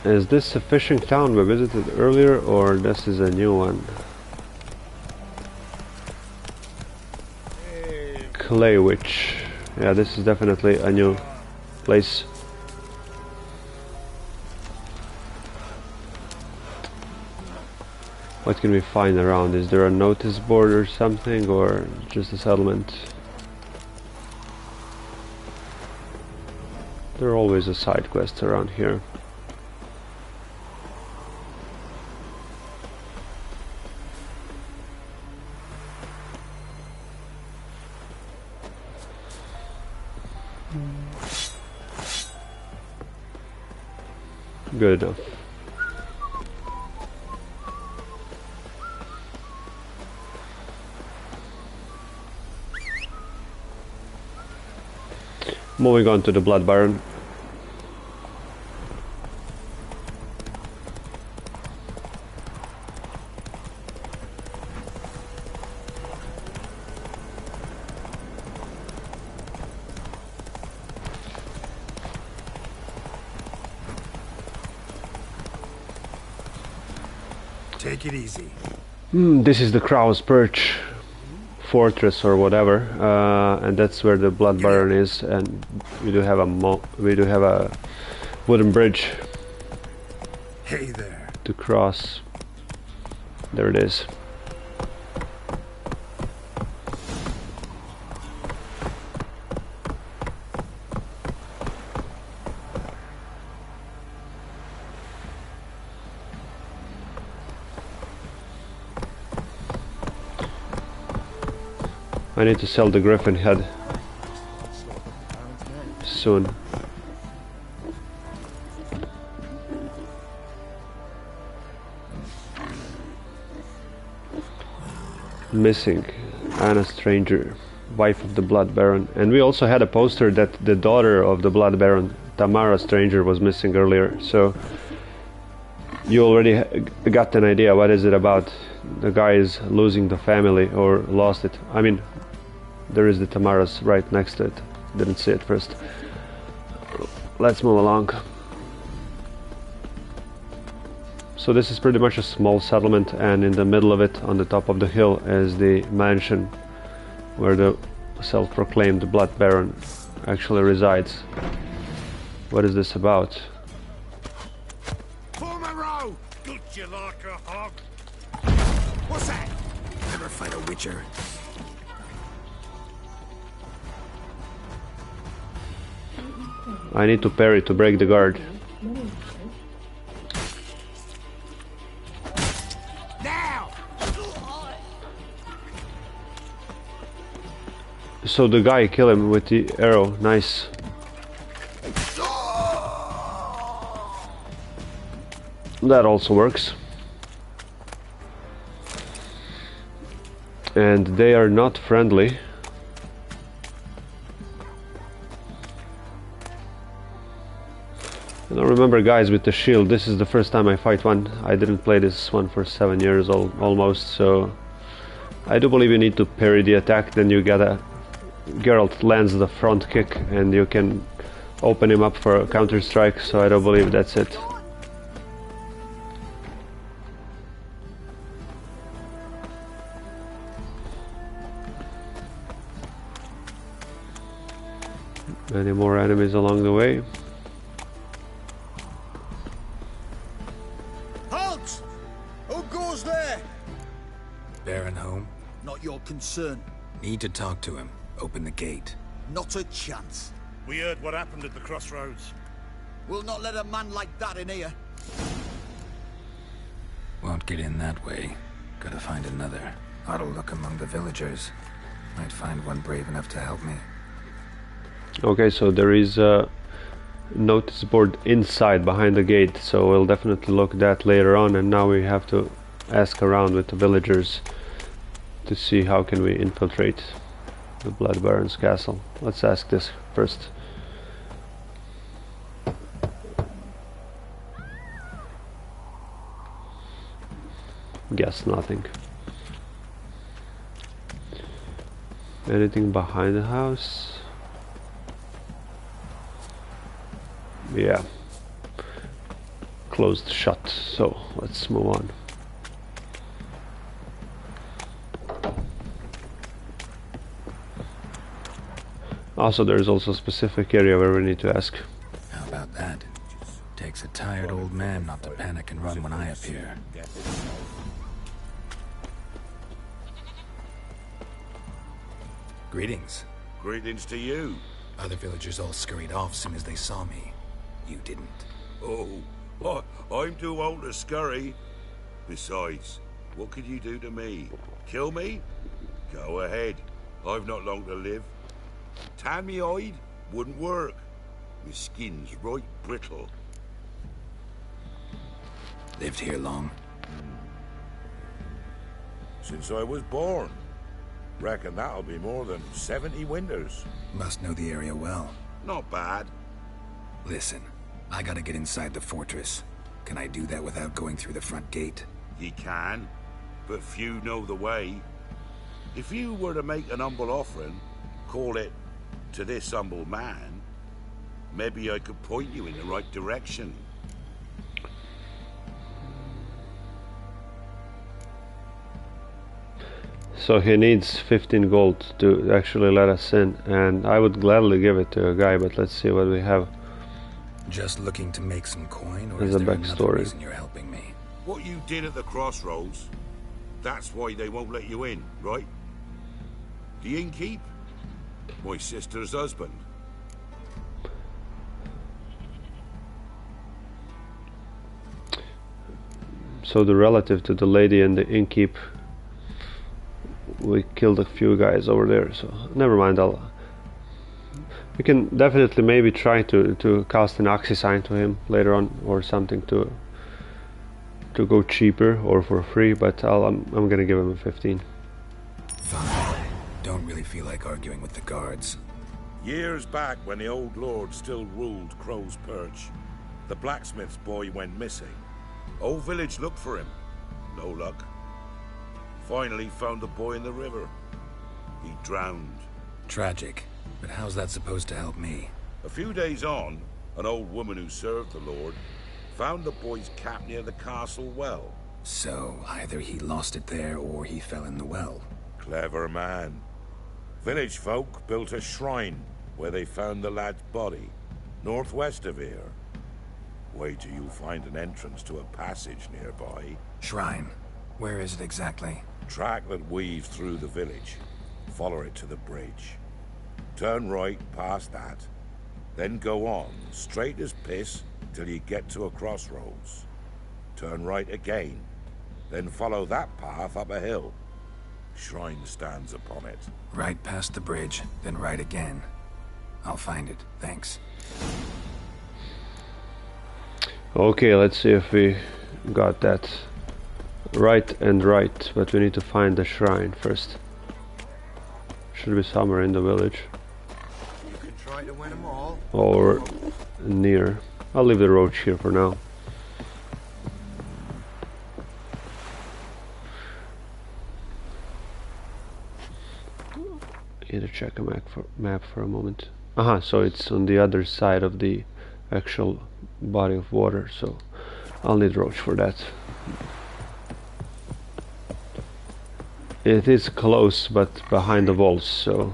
Is this a fishing town we visited earlier, or this is a new one? Clay Witch. Yeah, this is definitely a new place. What can we find around? Is there a notice board or something, or just a settlement? There are always a side quest around here. Good enough. Moving on to the Blood Baron. Take it easy. This is the Crow's Perch fortress or whatever, and that's where the Blood Baron is, and we do have a wooden bridge. Hey there. To cross. There it is. I need to sell the griffin head soon. Missing Anna Stranger, wife of the Blood Baron. And we also had a poster that the daughter of the Blood Baron, Tamara Stranger, was missing earlier, so you already got an idea what is it about. The guy is losing the family, or lost it. I mean, there is the Tamaras right next to it. Didn't see it first. Let's move along. So this is pretty much a small settlement, and in the middle of it, on the top of the hill, is the mansion where the self-proclaimed Blood Baron actually resides. What is this about? Form a row! Good you like a hog? What's that? Never fight a witcher. I need to parry to break the guard. Now! So the guy killed him with the arrow. Nice. That also works. And they are not friendly. I don't remember guys with the shield. This is the first time I fight one. I didn't play this one for 7 years almost, so I do believe you need to parry the attack, then you get a... Geralt lands the front kick and you can open him up for a counter strike, so I don't believe that's it. Any more enemies along the way? Halt! Who goes there? Baron home? Not your concern. Need to talk to him. Open the gate. Not a chance. We heard what happened at the crossroads. We'll not let a man like that in here. Won't get in that way. Gotta find another. Ought to look among the villagers. Might find one brave enough to help me. Okay, so there is a notice board inside behind the gate, so we'll definitely look at that later on, and now we have to ask around with the villagers to see how can we infiltrate the Blood Baron's castle. Let's ask this first. Guess nothing. Anything behind the house? Yeah. Closed shut, so let's move on. Also, there's also a specific area where we need to ask. How about that? Takes a tired old man not to panic and run when I appear. Greetings. Greetings to you. Other villagers all scurried off soon as they saw me. You didn't. Oh, I'm too old to scurry. Besides, what could you do to me? Kill me? Go ahead. I've not long to live. Tan me hide? Wouldn't work. My skin's right brittle. Lived here long? Since I was born. Reckon that'll be more than 70 winters. Must know the area well. Not bad. Listen, I gotta get inside the fortress. Can I do that without going through the front gate? Ye can, but few know the way. If you were to make an humble offering, call it, to this humble man, maybe I could point you in the right direction. So he needs 15 gold to actually let us in, and I would gladly give it to a guy, but let's see what we have. Just looking to make some coin, or There's is a there another backstory. reason you're helping me? What you did at the crossroads, that's why they won't let you in, right? The innkeep? My sister's husband. So the relative to the lady and the innkeep, we killed a few guys over there, so never mind. We can definitely maybe try to cast an oxy sign to him later on, or something to go cheaper or for free, but I'm gonna give him a 15. Fine. Don't really feel like arguing with the guards. Years back, when the old lord still ruled Crow's Perch, the blacksmith's boy went missing. Whole village looked for him. No luck. Finally found the boy in the river. He drowned. Tragic. But how's that supposed to help me? A few days on, an old woman who served the lord found the boy's cap near the castle well. So, either he lost it there or he fell in the well. Clever man. Village folk built a shrine where they found the lad's body, northwest of here. Wait till you find an entrance to a passage nearby. Shrine? Where is it exactly? Track that weaves through the village. Follow it to the bridge. Turn right past that. Then go on, straight as piss, till you get to a crossroads. Turn right again. Then follow that path up a hill. Shrine stands upon it. Right past the bridge, then right again. I'll find it, thanks. Okay, let's see if we got that right and right, but we need to find the shrine first. Should be somewhere in the village. You can try to win them all. Or near. I'll leave the roach here for now. need to check a map for a moment. Aha, so it's on the other side of the actual body of water, so I'll need Roach for that. It is close, but behind the walls, so...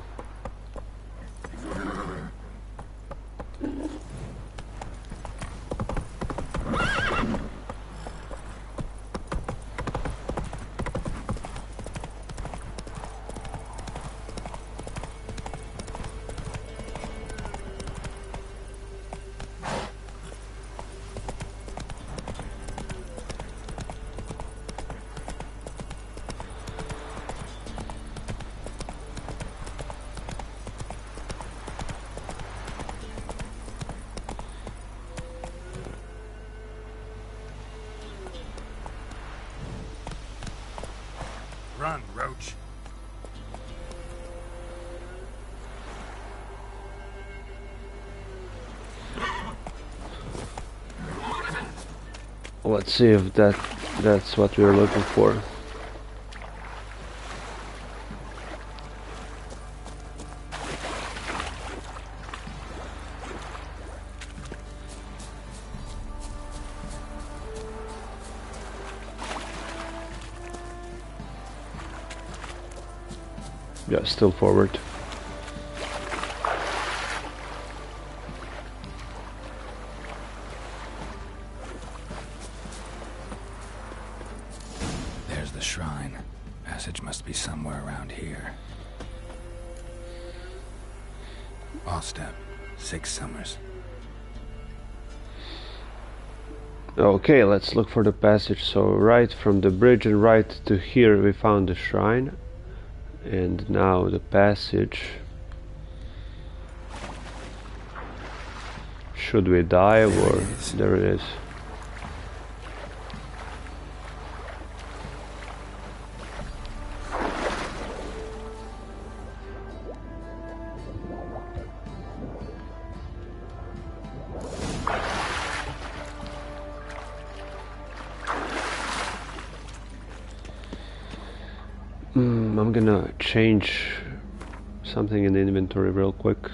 Run, Roach. Let's see if that's what we're looking for. Yeah, still forward. There's the shrine. Passage must be somewhere around here. Off step. 6 summers. Okay, let's look for the passage. So right from the bridge and right to here we found the shrine. And now the passage. Should we dive or there it is? I'm gonna change something in the inventory real quick,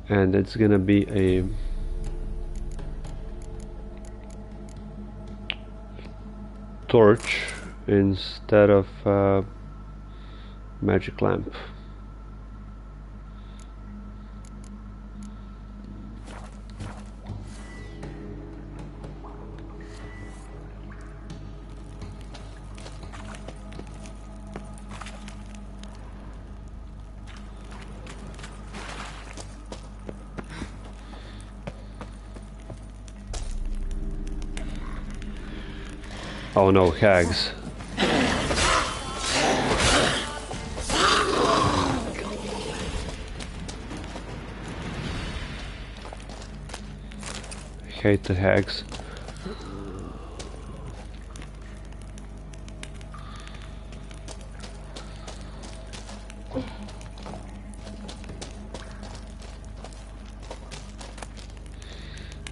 and it's gonna be a torch instead of magic lamp. Oh no, hags. Hate the hags.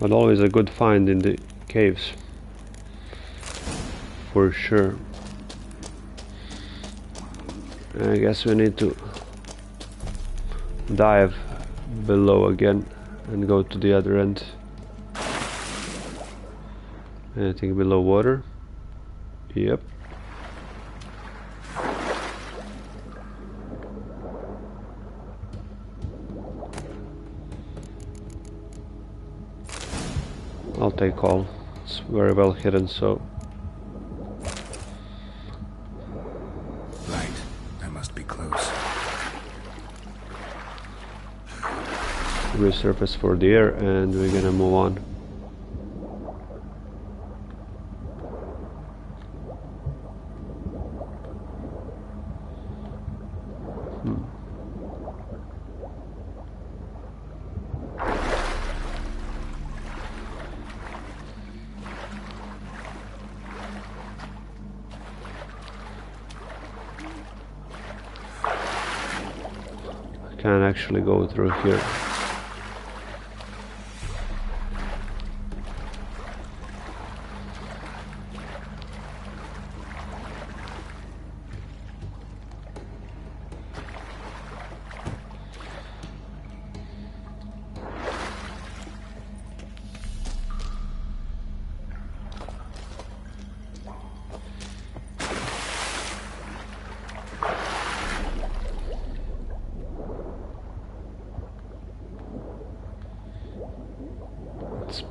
But always a good find in the caves. For sure. I guess we need to dive below again and go to the other end. Anything below water? Yep. I'll take all. It's very well hidden, so resurface for the air, and we're gonna move on. I can't actually go through here.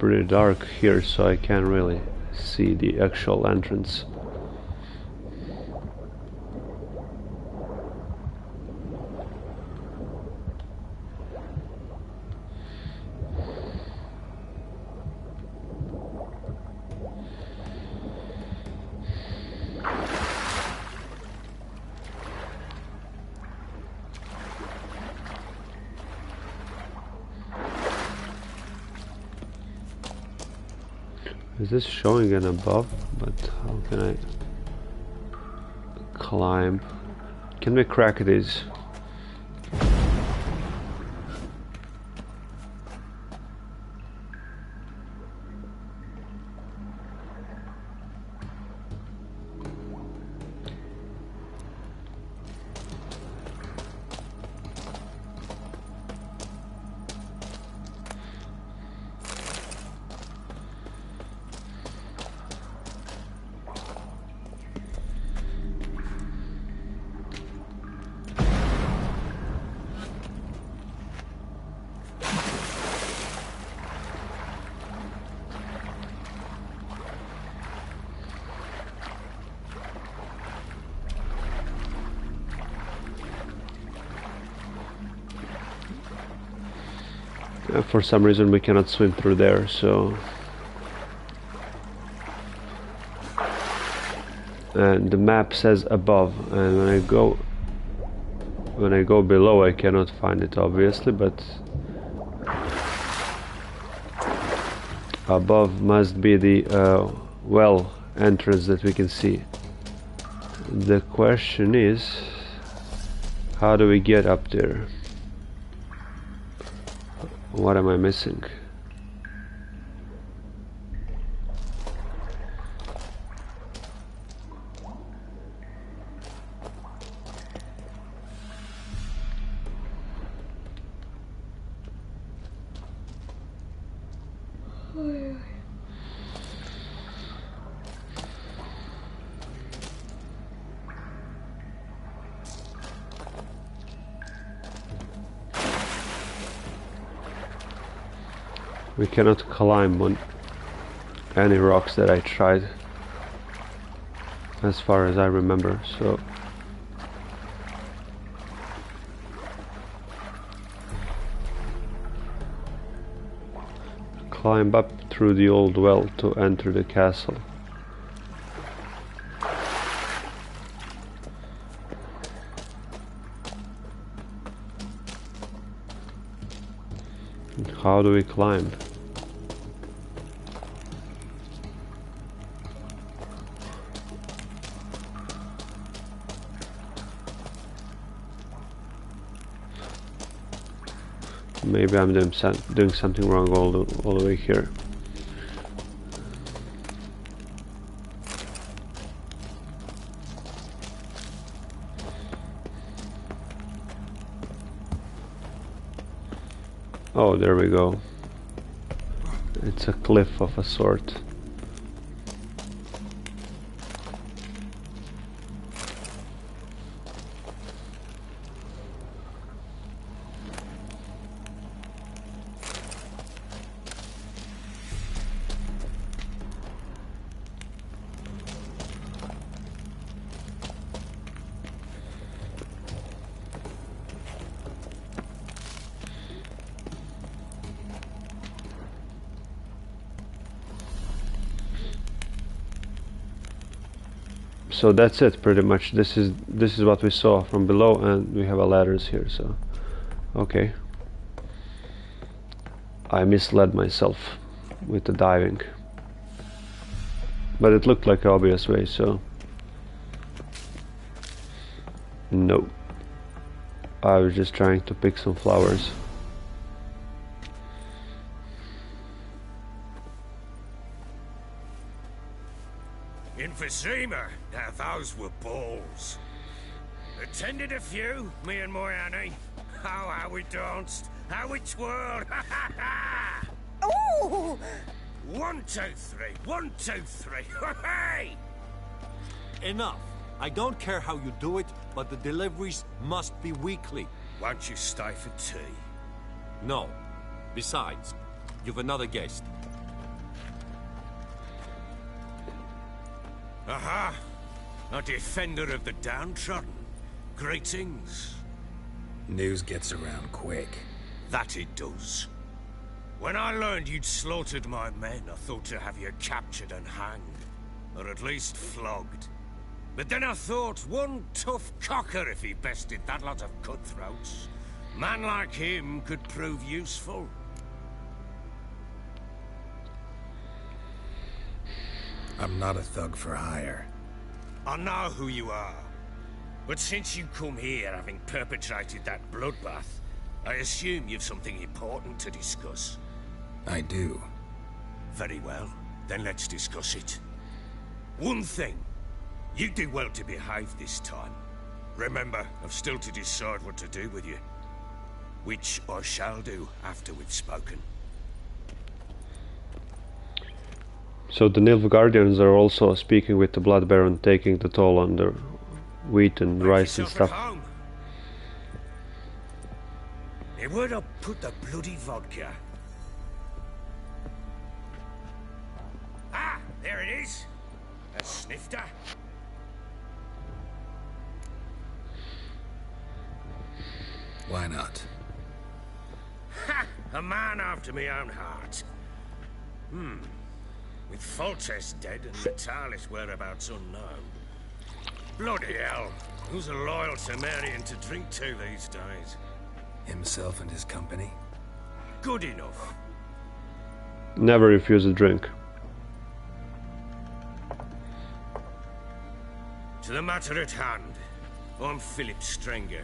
pretty dark here, so I can't really see the actual entrance. Is this showing an above? But how can I climb? Can we crack these? For some reason we cannot swim through there, so... And the map says above, and when I go below I cannot find it, obviously, but above must be the well entrance that we can see. The question is, how do we get up there? What am I missing? We cannot climb on any rocks that I tried, as far as I remember, so... Climb up through the old well to enter the castle. How do we climb? Maybe I'm doing something wrong all the way here. Oh, there we go. It's a cliff of a sort. So that's it, pretty much. This is what we saw from below, and we have a ladders here. So, okay. I misled myself with the diving, but it looked like an obvious way. So, no. I was just trying to pick some flowers. Emphysema, now those were balls. Attended a few, me and my Annie. Oh, how we danced, how we twirled, ha ha ha! Ooh! 1, 2, 3, 1, 2, 3, hey! Enough. I don't care how you do it, but the deliveries must be weekly. Won't you stay for tea? No. Besides, you've another guest. Aha! A defender of the downtrodden. Greetings. News gets around quick. That it does. When I learned you'd slaughtered my men, I thought to have you captured and hanged. Or at least flogged. But then I thought, one tough cocker if he bested that lot of cutthroats. Man like him could prove useful. I'm not a thug for hire. I know who you are. But since you come here having perpetrated that bloodbath, I assume you've something important to discuss. I do. Very well, then let's discuss it. One thing. You do well to behave this time. Remember, I've still to decide what to do with you. Which I shall do after we've spoken. So the Nilfgaardians are also speaking with the Blood Baron, taking the toll on the wheat and rice and stuff. Hey, where'd I put the bloody vodka? Ah, there it is. A snifter. Why not? Ha! A man after my own heart. With Foltest dead and Natalis whereabouts unknown. Bloody hell. Who's a loyal Sumerian to drink to these days? Himself and his company? Good enough. Never refuse a drink. To the matter at hand. I'm Philip Strenger.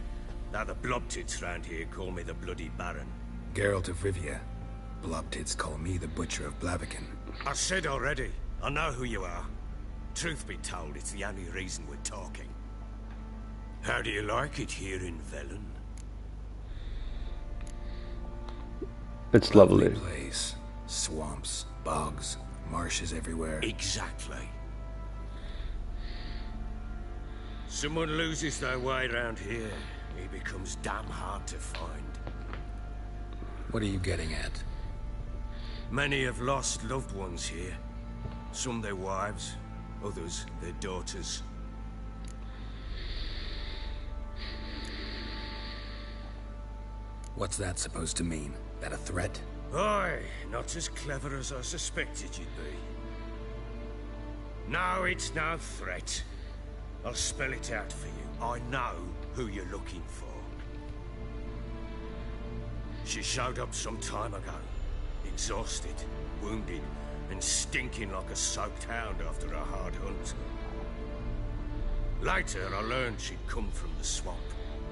Now the blobtits round here call me the Bloody Baron. Geralt of Rivia. Blobtits call me the Butcher of Blaviken. I said already, I know who you are. Truth be told, it's the only reason we're talking. How do you like it here in Velen? It's lovely. Place. Swamps, bogs, marshes everywhere. Exactly. Someone loses their way around here, he becomes damn hard to find. What are you getting at? Many have lost loved ones here. Some their wives, others their daughters. What's that supposed to mean? That a threat? Aye, not as clever as I suspected you'd be. No, it's no threat. I'll spell it out for you. I know who you're looking for. She showed up some time ago. Exhausted, wounded, and stinking like a soaked hound after a hard hunt. Later, I learned she'd come from the swamp.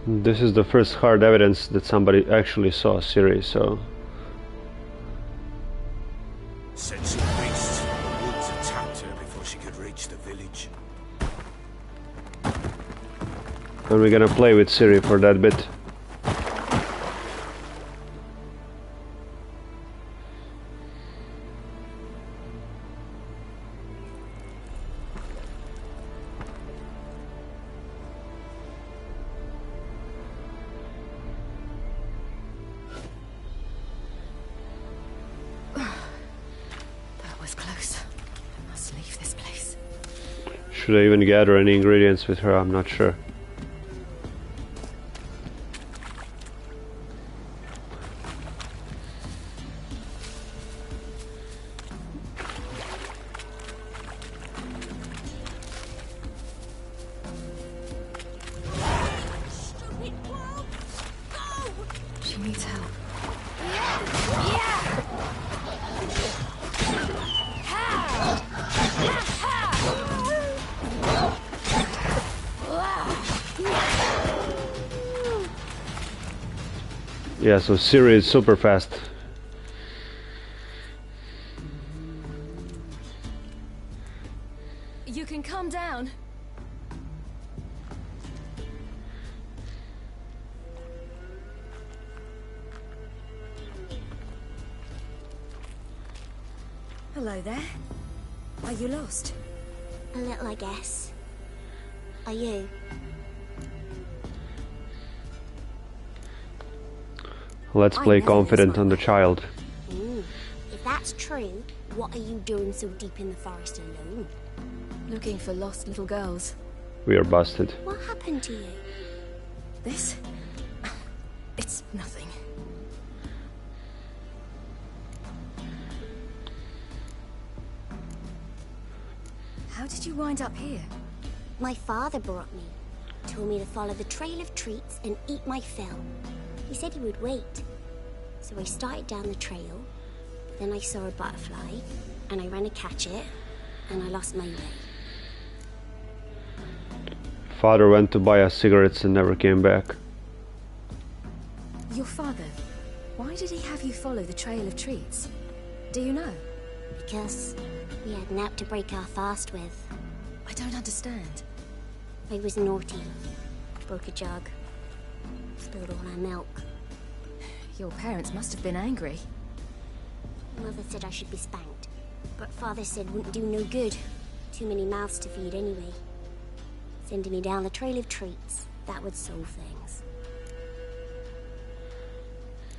This is the first hard evidence that somebody actually saw Ciri, so... Said some beasts from the woods attacked her before she could reach the village. And we're gonna play with Ciri for that bit. Should I even gather any ingredients with her? I'm not sure. She needs help. Yeah, so Ciri is super fast. You can calm down. Hello there. Are you lost? A little, I guess. Are you? Let's play confident on the child. If that's true, what are you doing so deep in the forest alone? Looking for lost little girls. We are busted. What happened to you? This? It's nothing. How did you wind up here? My father brought me. Told me to follow the trail of treats and eat my fill. He said he would wait. So I started down the trail. Then I saw a butterfly, and I ran to catch it, and I lost my way. Father went to buy us cigarettes and never came back. Your father? Why did he have you follow the trail of treats? Do you know? Because we had naught to break our fast with. I don't understand. I was naughty. Broke a jug. Spilled all our milk. Your parents must have been angry. Mother said I should be spanked. But Father said wouldn't do no good. Too many mouths to feed anyway. Sending me down the trail of treats. That would solve things.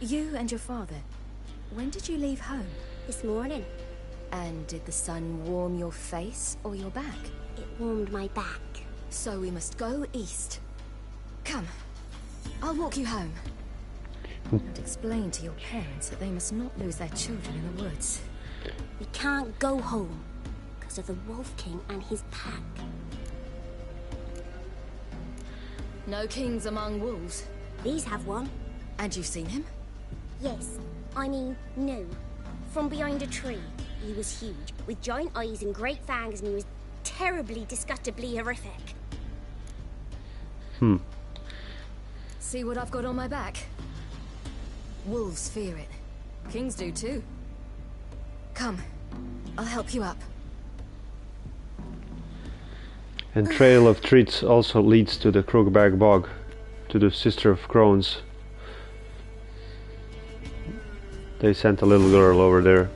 You and your father, when did you leave home? This morning. And did the sun warm your face or your back? It warmed my back. So we must go east. Come, I'll walk you home. And explain to your parents that they must not lose their children in the woods. We can't go home because of the Wolf King and his pack. No kings among wolves. These have one. And you've seen him? Yes. I mean, no. From behind a tree. He was huge, with giant eyes and great fangs, and he was terribly, disgustingly horrific. See what I've got on my back? Wolves fear it. Kings do too. Come, I'll help you up. And Trail of Treats also leads to the Crookback Bog, to the Sister of Crones. They sent a little girl over there.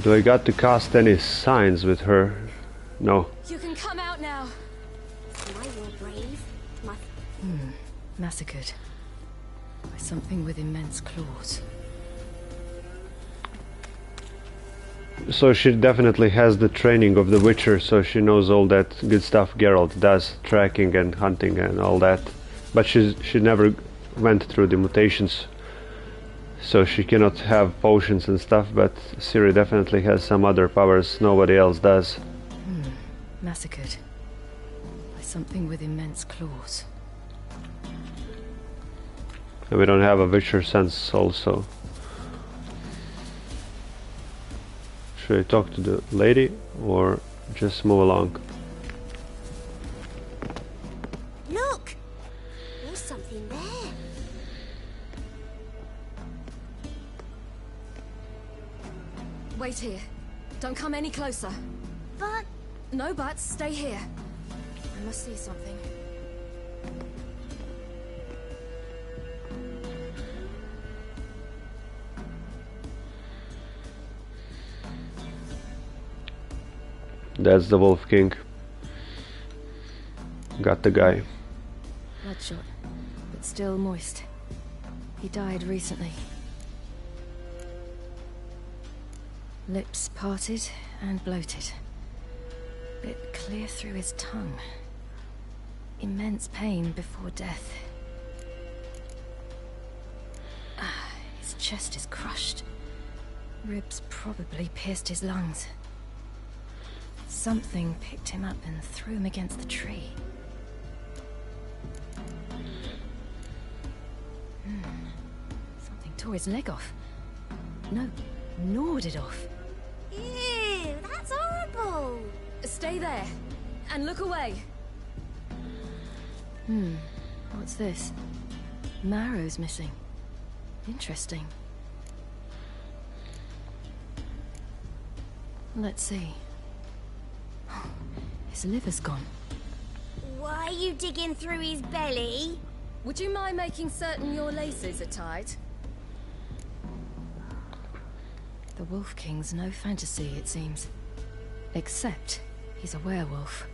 Do I got to cast any signs with her? No. You can come out now. Am I more brave? Massacred by something with immense claws. So she definitely has the training of the Witcher, so she knows all that good stuff Geralt does, tracking and hunting and all that. But she never went through the mutations. So she cannot have potions and stuff, but Ciri definitely has some other powers nobody else does. Massacred by something with immense claws. And we don't have a Witcher sense also. Should I talk to the lady or just move along? Look! There's something there. Wait here. Don't come any closer. But... No buts. Stay here. I must see something. That's the Wolf King. Got the guy. Bloodshot, but still moist. He died recently. Lips parted and bloated. Bit clear through his tongue. Immense pain before death. His chest is crushed. Ribs probably pierced his lungs. Something picked him up and threw him against the tree. Something tore his leg off. No, gnawed it off. Ew, that's horrible. Stay there. And look away. What's this? Marrow's missing. Interesting. Let's see. His liver's gone. Why are you digging through his belly? Would you mind making certain your laces are tied? The Wolf King's no fantasy, it seems. Except he's a werewolf.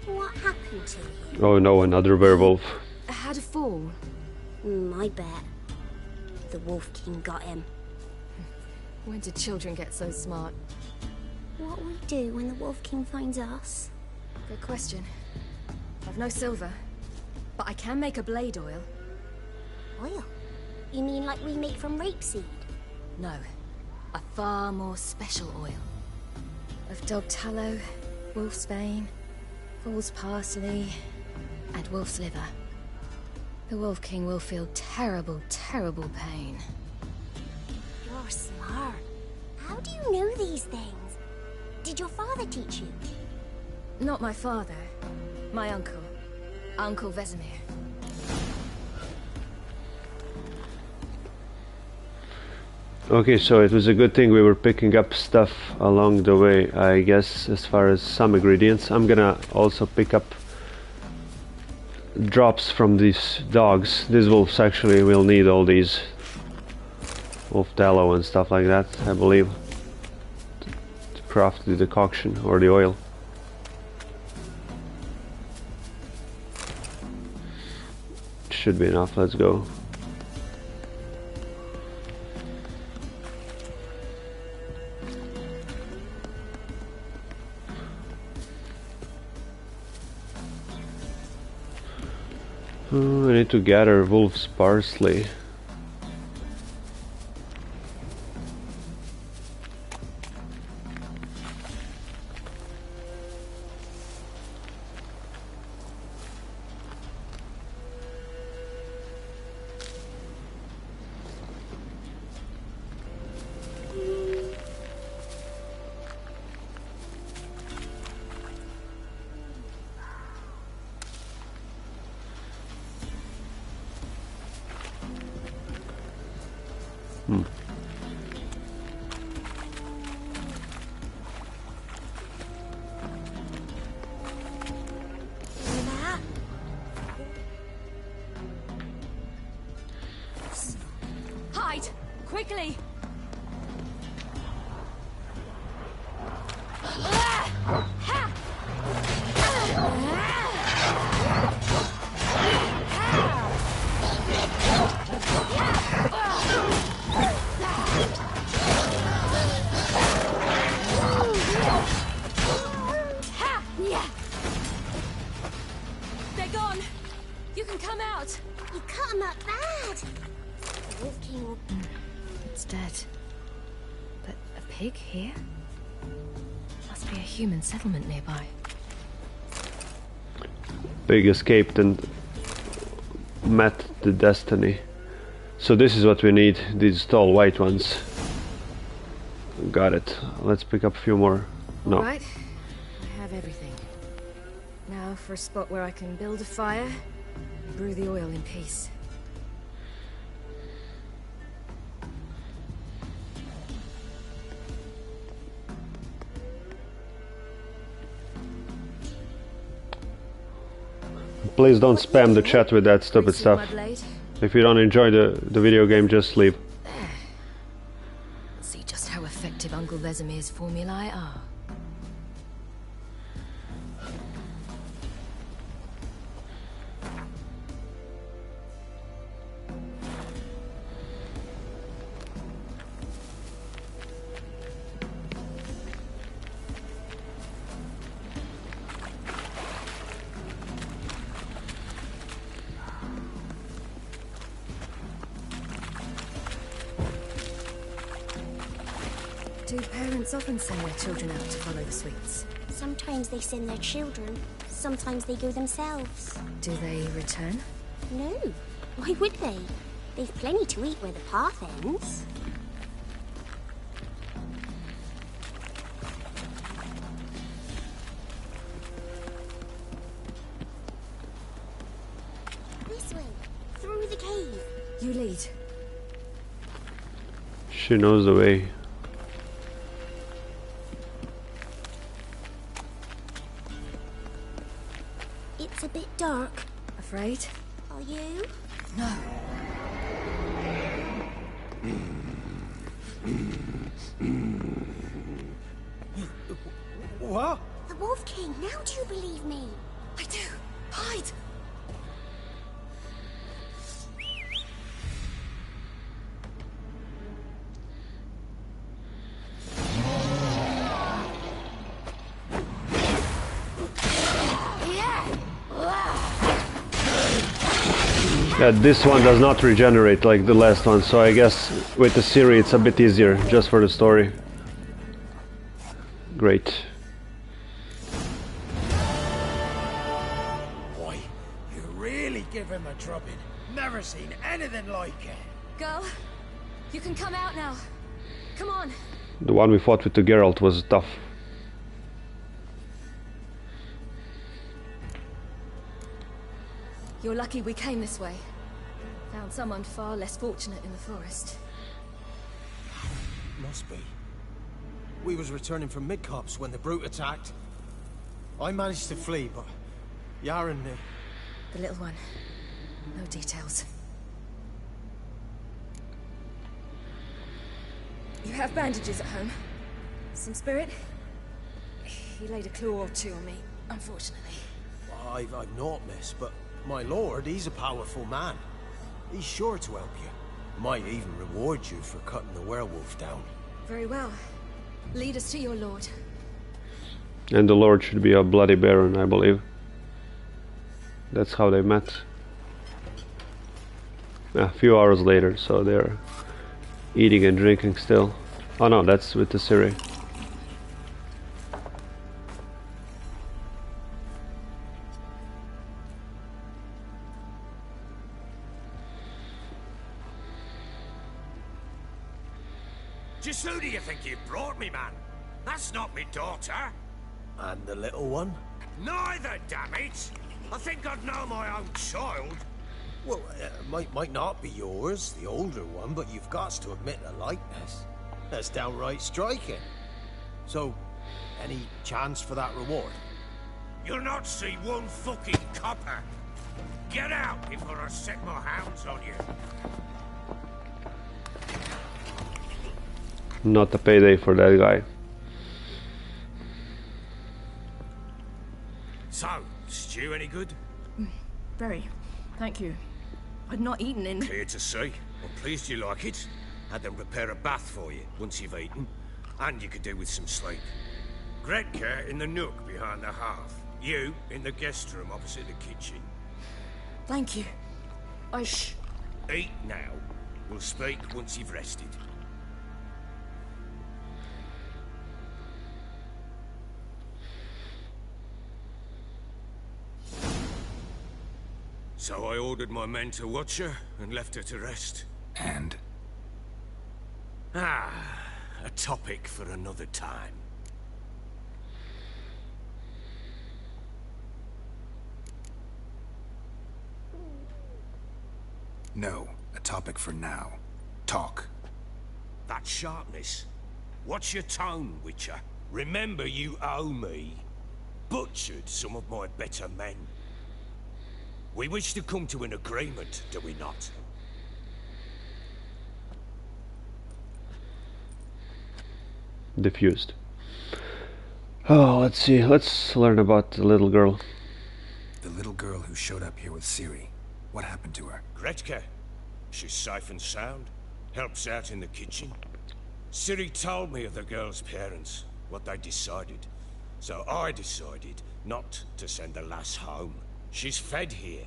What happened to him? Oh no, another werewolf. Had a fall. I bet. The Wolf King got him. When did children get so smart? What'll we do when the Wolf King finds us? Good question. I've no silver, but I can make a blade oil. Oil? You mean like we make from rapeseed? No, a far more special oil. Of dog tallow, wolf's bane, fool's parsley, and wolf's liver. The Wolf King will feel terrible, terrible pain. You're smart. How do you know these things? Did your father teach you? Not my father. My uncle. Uncle Vesemir. Okay, so it was a good thing we were picking up stuff along the way, I guess, as far as some ingredients. I'm gonna also pick up drops from these dogs. These wolves actually will need all these wolf tallow and stuff like that, I believe, to craft the decoction or the oil. Should be enough, let's go. I need to gather wolf's parsley. Hide! Quickly! They're gone! You can come out! You cut him up bad! The Wolf King will... It's dead. But a pig here? Must be a human settlement nearby. Pig escaped and met the destiny. So this is what we need, these tall white ones. Got it. Let's pick up a few more. No. All right. I have everything. Now for a spot where I can build a fire and brew the oil in peace. Please don't spam the chat with that stupid stuff. If you don't enjoy the video game, just leave. See just how effective Uncle Vesemir's formulae are. Do parents often send their children out to follow the sweets? Sometimes they send their children, sometimes they go themselves. Do they return? No. Why would they? They've plenty to eat where the path ends. You lead. She knows the way. It's a bit dark. Afraid? Are you? No. What? The Wolf King, now do you believe me? I do. Hide! Yeah, this one does not regenerate like the last one, so I guess with the Ciri it's a bit easier, just for the story. Great. Boy, you really give him a drubbing. Never seen anything like it. Girl, you can come out now. Come on. The one we fought with the Geralt was tough. You're lucky we came this way. Found someone far less fortunate in the forest. Must be. We was returning from Midcops when the brute attacked. I managed to flee, but Yaren knew. The little one. No details. You have bandages at home? Some spirit? He laid a claw or two on me, unfortunately. I've naught, miss, but my lord, he's a powerful man. He's sure to help you. Might even reward you for cutting the werewolf down. Very well. Lead us to your lord. And the Lord should be a bloody baron, I believe. That's how they met. A few hours later, so they're eating and drinking still. Oh no, that's with the Ciri. Just who do you think you brought me, man? That's not me daughter. And the little one? Neither, damn it! I think I'd know my own child. Well, might not be yours, the older one, but you've got to admit a likeness. That's downright striking. So, any chance for that reward? You'll not see one fucking copper. Get out before I set my hounds on you. Not a payday for that guy. So, stew any good? Very. Thank you. I'd not eaten in... Clear to see. I'm pleased you like it. Had them prepare a bath for you once you've eaten. And you could do with some sleep. Gretka in the nook behind the hearth. You in the guest room opposite the kitchen. Thank you. Shh. Eat now. We'll speak once you've rested. So I ordered my men to watch her and left her to rest. And? A topic for another time. No, a topic for now. Talk. That sharpness. What's your tone, Witcher? Remember you owe me. Butchered some of my better men. We wish to come to an agreement, do we not? Diffused. Oh, let's see. Let's learn about the little girl. The little girl who showed up here with Ciri. What happened to her? Gretka. She's safe and sound. Helps out in the kitchen. Ciri told me of the girl's parents, what they decided. So I decided not to send the lass home. She's fed here.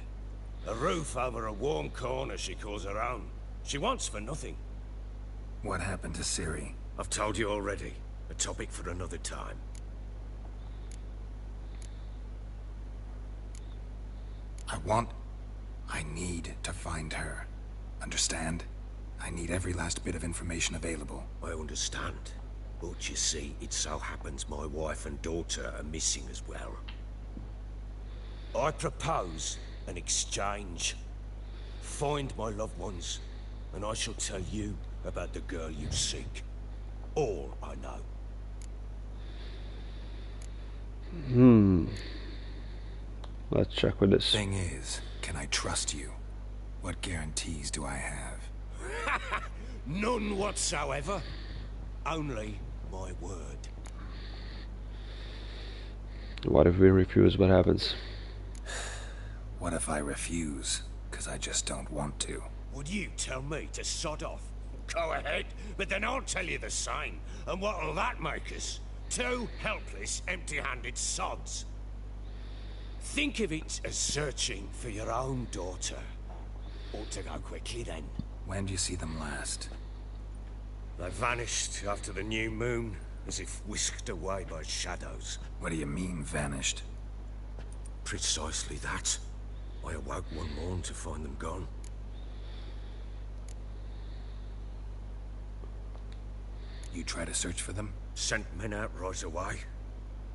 A roof over a warm corner she calls her own. She wants for nothing. What happened to Ciri? I've told you already. A topic for another time. I need to find her. Understand? I need every last bit of information available. I understand. But you see, it so happens my wife and daughter are missing as well. I propose an exchange. Find my loved ones, and I shall tell you about the girl you seek. All I know. Let's check with this. Thing is, can I trust you? What guarantees do I have? None whatsoever. Only my word. What if we refuse? What happens? What if I refuse? Because I just don't want to. Would you tell me to sod off? Go ahead, but then I'll tell you the same. And what'll that make us? Two helpless, empty-handed sods. Think of it as searching for your own daughter. Ought to go quickly then. When do you see them last? They vanished after the new moon, as if whisked away by shadows. What do you mean, vanished? Precisely that. I awoke one morn to find them gone. You try to search for them? Sent men out right away,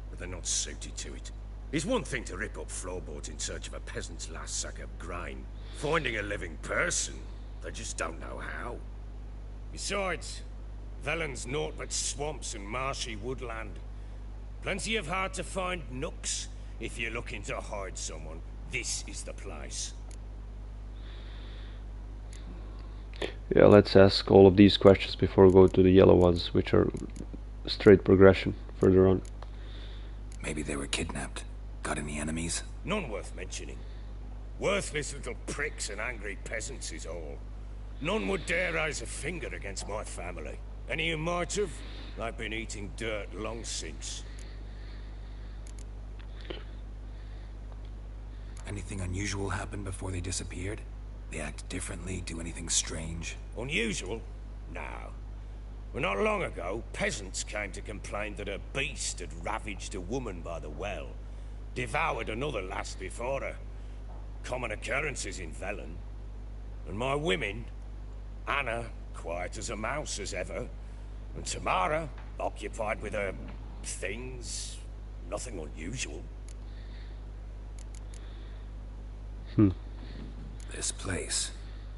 but they're not suited to it. It's one thing to rip up floorboards in search of a peasant's last sack of grain. Finding a living person, they just don't know how. Besides, Velen's naught but swamps and marshy woodland. Plenty of hard-to-find nooks. If you're looking to hide someone, this is the place. Yeah, let's ask all of these questions before we go to the yellow ones, which are straight progression further on. Maybe they were kidnapped. Got any enemies? None worth mentioning. Worthless little pricks and angry peasants is all. None would dare raise a finger against my family. Any who might have, they've been eating dirt long since. Anything unusual happen before they disappeared? They act differently, do anything strange? Unusual? No. Well, not long ago, peasants came to complain that a beast had ravaged a woman by the well. Devoured another lass before her. Common occurrences in Velen. And my women, Anna, quiet as a mouse as ever, and Tamara, occupied with her things, nothing unusual. This place.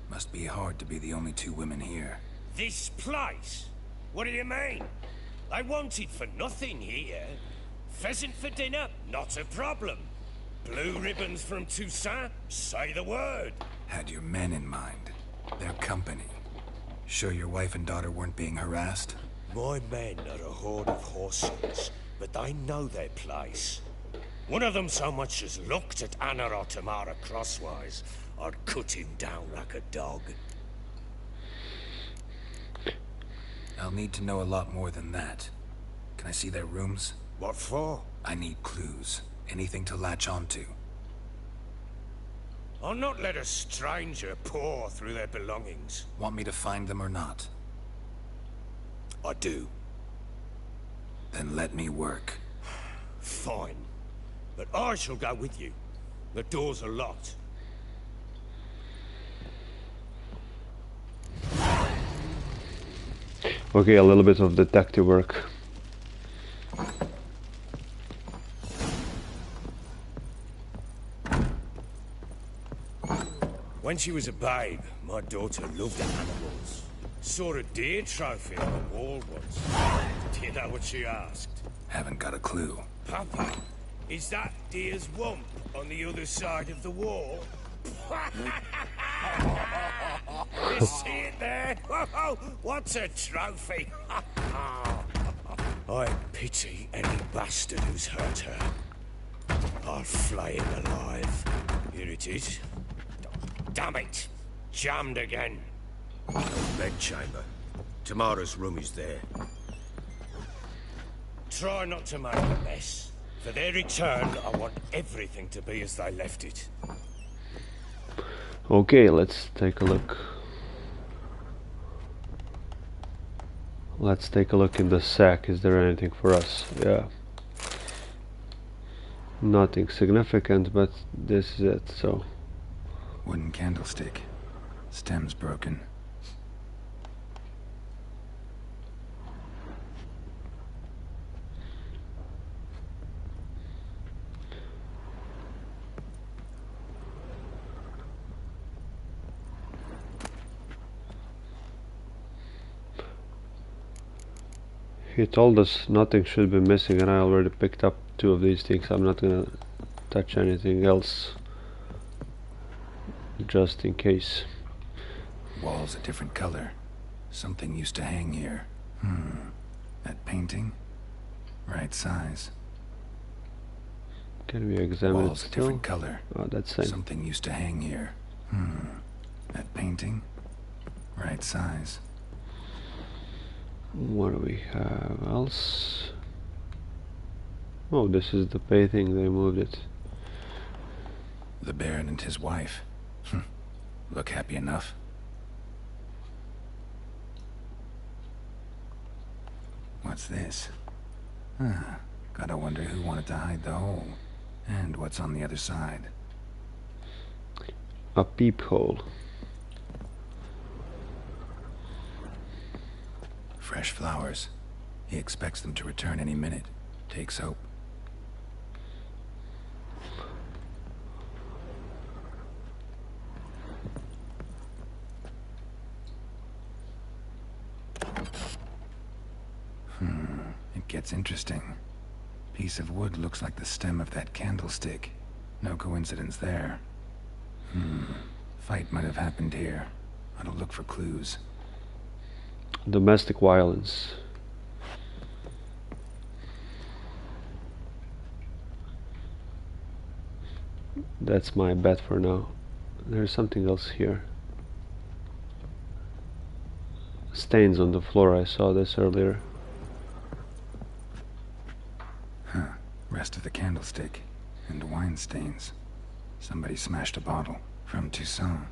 Must be hard to be the only two women here. This place? What do you mean? I wanted for nothing here. Pheasant for dinner? Not a problem. Blue ribbons from Toussaint? Say the word. Had your men in mind. Their company. Sure your wife and daughter weren't being harassed? My men are a horde of horsens, but they know their place. One of them so much as looked at Anna or Tamara crosswise, I'd cut him down like a dog. I'll need to know a lot more than that. Can I see their rooms? What for? I need clues. Anything to latch onto. I'll not let a stranger pore through their belongings. Want me to find them or not? I do. Then let me work. Fine. But I shall go with you. The doors are locked. Okay, a little bit of detective work. When she was a babe, my daughter loved animals. Saw a deer trophy on the wall once. Do you know what she asked? Haven't got a clue. Papa, is that deer's wump on the other side of the wall? You see it there? Whoa, what's a trophy? I pity any bastard who's hurt her. I'll flay him alive. Here it is. Damn it! Jammed again. Bedchamber. Tamara's room is there. Try not to make a mess. For their return, I want everything to be as they left it. Okay, let's take a look. Let's take a look in the sack. Is there anything for us? Yeah. Nothing significant, but this is it, so. Wooden candlestick. Stem's broken. He told us nothing should be missing, and I already picked up 2 of these things. I'm not gonna touch anything else, just in case. Wall's a different color. Something used to hang here. That painting? Right size. Can we examine Wall's it a still? different color. Oh, that's same. Something used to hang here. That painting? Right size. What do we have else? Oh, this is the painting. They moved it. The Baron and his wife. Look happy enough. What's this? Gotta wonder who wanted to hide the hole. And what's on the other side. A peephole. Fresh flowers. He expects them to return any minute. Takes hope. It gets interesting. Piece of wood looks like the stem of that candlestick. No coincidence there. Fight might have happened here. Ought to look for clues. Domestic violence. That's my bet for now. There's something else here. Stains on the floor. I saw this earlier. Rest of the candlestick. And wine stains. Somebody smashed a bottle. From Toussaint.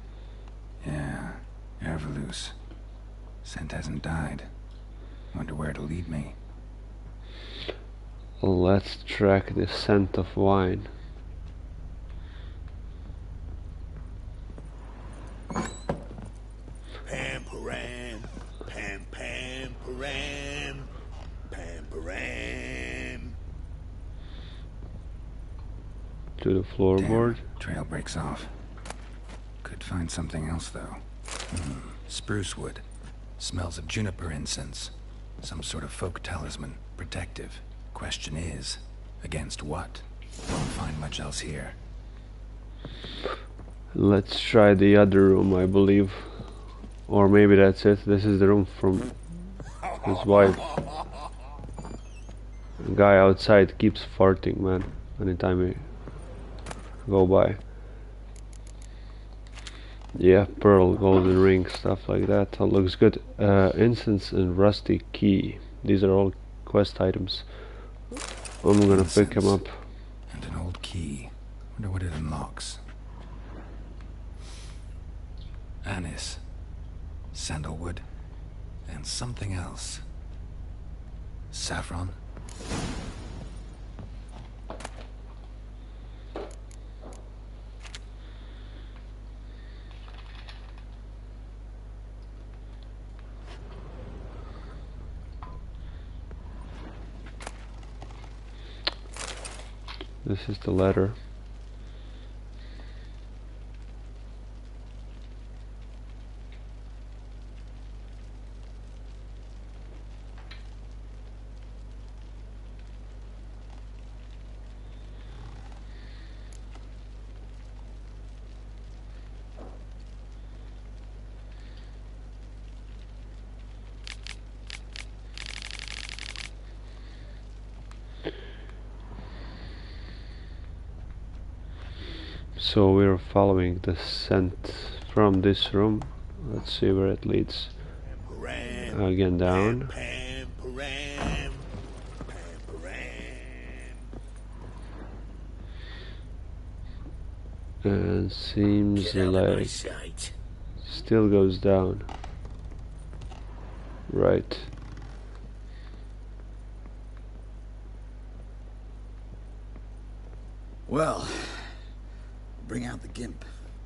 Yeah, Erveloos. Scent hasn't died. Wonder where it'll lead me. Let's track the scent of wine. Pam param, pam pam param, pam param. To the floorboard. Trail breaks off. Could find something else though. Spruce wood. Smells of juniper incense. Some sort of folk talisman. Protective. Question is, against what? Won't find much else here. Let's try the other room, I believe. Or maybe that's it. This is the room from his wife. The guy outside keeps farting, man. Anytime we go by. Yeah, pearl, golden ring, stuff like that. That looks good. Incense and rusty key. These are all quest items. I'm gonna pick him up. And an old key. Wonder what it unlocks. Anise. Sandalwood. And something else. Saffron. This is the letter. So we're following the scent from this room. Let's see where it leads. Again down. And seems like still goes down. Right. Well, bring out the gimp.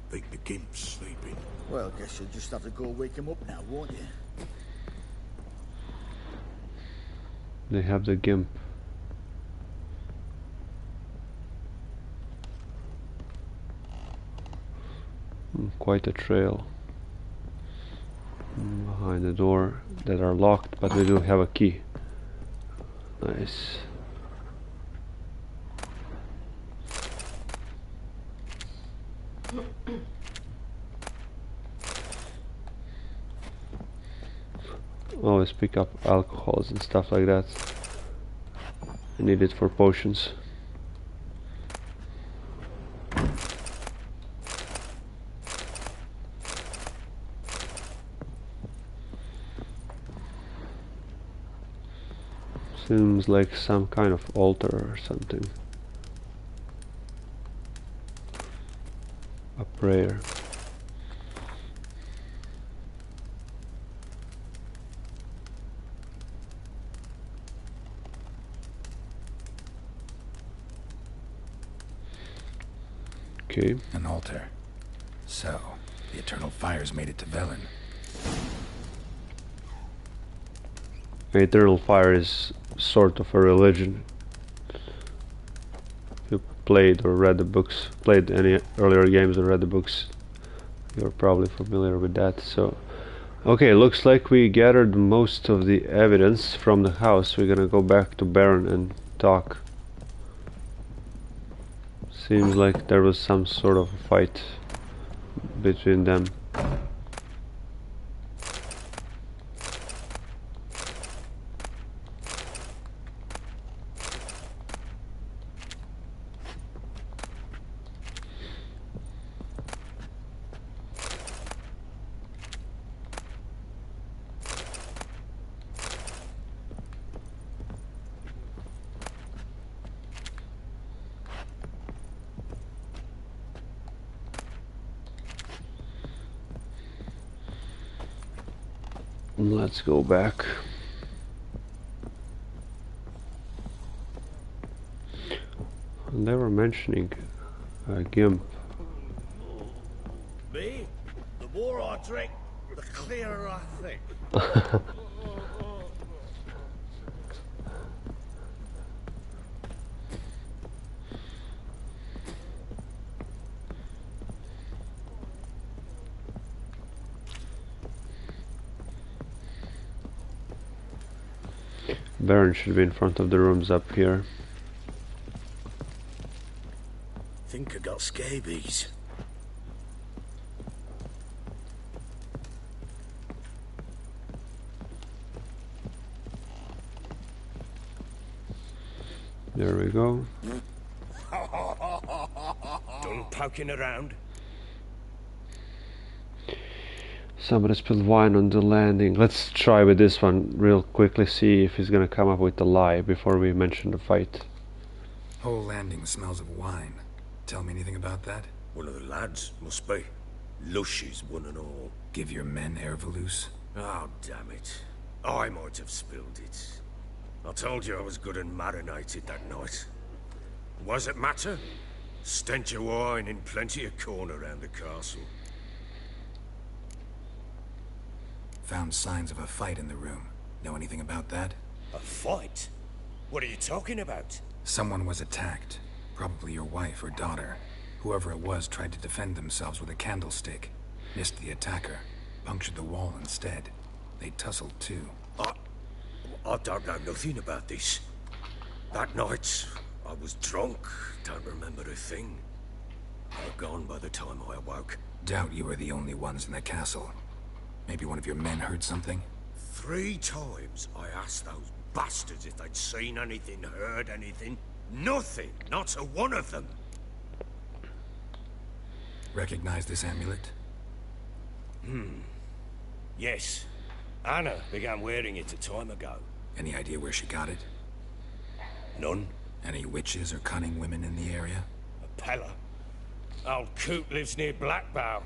Think the gimp's sleeping. Well, guess you'll just have to go wake him up now, won't you? They have the gimp. Quite a trail behind the door that are locked, but we do have a key. Nice. Always pick up alcohols and stuff like that. I need it for potions. Seems like some kind of altar or something. A prayer. Okay. An altar. So, the eternal fires made it to Velen. Eternal fire is sort of a religion. If you played or read the books, played any earlier games or read the books, you're probably familiar with that. So, okay, looks like we gathered most of the evidence from the house. We're gonna go back to Baron and talk. Seems like there was some sort of a fight between them. Let's go back. And they were mentioning Gimp. Me? The more I drink, the clearer I think. Baron should be in front of the rooms up here. Think I got scabies. There we go. Done poking around? Somebody spilled wine on the landing. Let's try with this one real quickly, see if he's gonna come up with a lie before we mention the fight. Whole landing smells of wine. Tell me anything about that? One of the lads, must be. Lushes, one and all. Give your men air Valus? Oh, damn it. I might have spilled it. I told you I was good and marinated that night. What does it matter? Stench of wine in plenty of corn around the castle. Found signs of a fight in the room. Know anything about that? A fight? What are you talking about? Someone was attacked. Probably your wife or daughter. Whoever it was tried to defend themselves with a candlestick. Missed the attacker. Punctured the wall instead. They tussled too. I don't know nothing about this. That night, I was drunk. Don't remember a thing. They were gone by the time I awoke. Doubt you were the only ones in the castle. Maybe one of your men heard something? 3 times I asked those bastards if they'd seen anything, heard anything. Nothing! Not a one of them! Recognize this amulet? Yes. Anna began wearing it a time ago. Any idea where she got it? None. Any witches or cunning women in the area? A Pella. Old Coot lives near Blackbow.